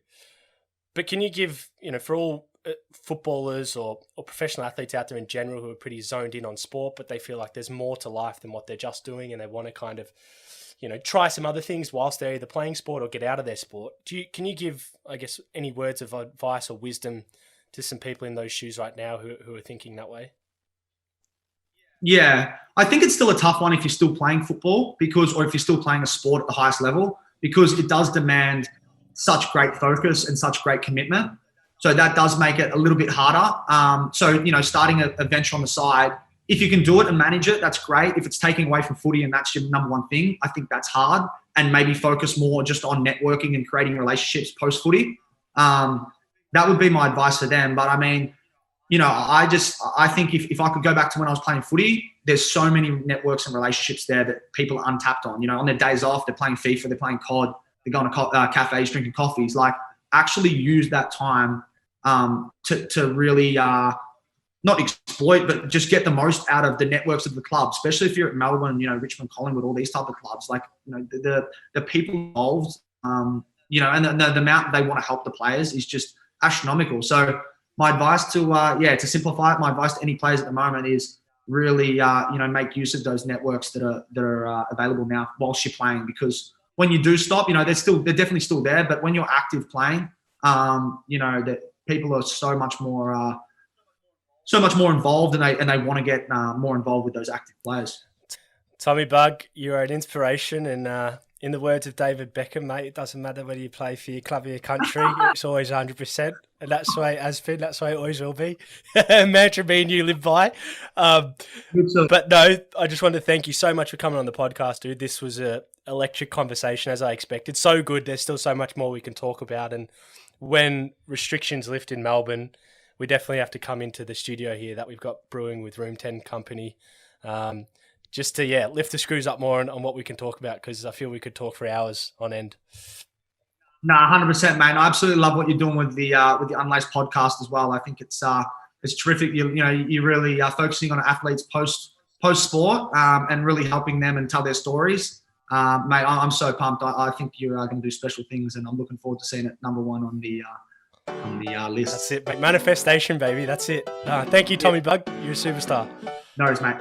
But can you give, for all footballers or professional athletes out there in general who are pretty zoned in on sport, but they feel like there's more to life than what they're just doing, and they want to kind of, try some other things whilst they're either playing sport or get out of their sport. Can you give, I guess, any words of advice or wisdom to some people in those shoes right now who are thinking that way? Yeah, I think it's still a tough one if you're still playing football, or if you're still playing a sport at the highest level, because it does demand such great focus and such great commitment. So that does make it a little bit harder. Starting a venture on the side, if you can do it and manage it, that's great. If it's taking away from footy and that's your number one thing, I think that's hard. And maybe focus more just on networking and creating relationships post footy. That would be my advice for them. But I mean, you know, I think if I could go back to when I was playing footy, there's so many networks and relationships there that people are untapped on. You know, on their days off, they're playing FIFA, they're playing COD, they're going to cafes, drinking coffees. Like, actually use that time to really not exploit, but just get the most out of the networks of the club, especially if you're at Melbourne, you know, Richmond, Collingwood, all these type of clubs. Like, you know, the people involved, you know, and the amount they want to help the players is just astronomical. So my advice to simplify it, my advice to any players at the moment is really, you know, make use of those networks that are available now whilst you're playing, because when you do stop, you know, they're definitely still there, but when you're active playing, you know, that people are so much more involved, and they want to get more involved with those active players. Tommy Bugg, you are an inspiration, and in the words of David Beckham, mate, it doesn't matter whether you play for your club or your country, it's always 100%, and that's the way it has been, that's the way it always will be. Mantra me and you live by. But no, I just want to thank you so much for coming on the podcast, dude. This was a electric conversation, as I expected. So good. There's still so much more we can talk about, and when restrictions lift in Melbourne, we definitely have to come into the studio here that we've got brewing with Room 10 Company, just to lift the screws up more on what we can talk about, because I feel we could talk for hours on end. No, 100%, mate. I absolutely love what you're doing with the Unlaced podcast as well. I think it's terrific. You're really focusing on athletes post sport and really helping them and tell their stories. Mate, I'm so pumped. I think you're going to do special things, and I'm looking forward to seeing it number one on the list. That's it, mate. Manifestation, baby. That's it. Thank you, Tommy Bugg. You're a superstar. No worries, mate.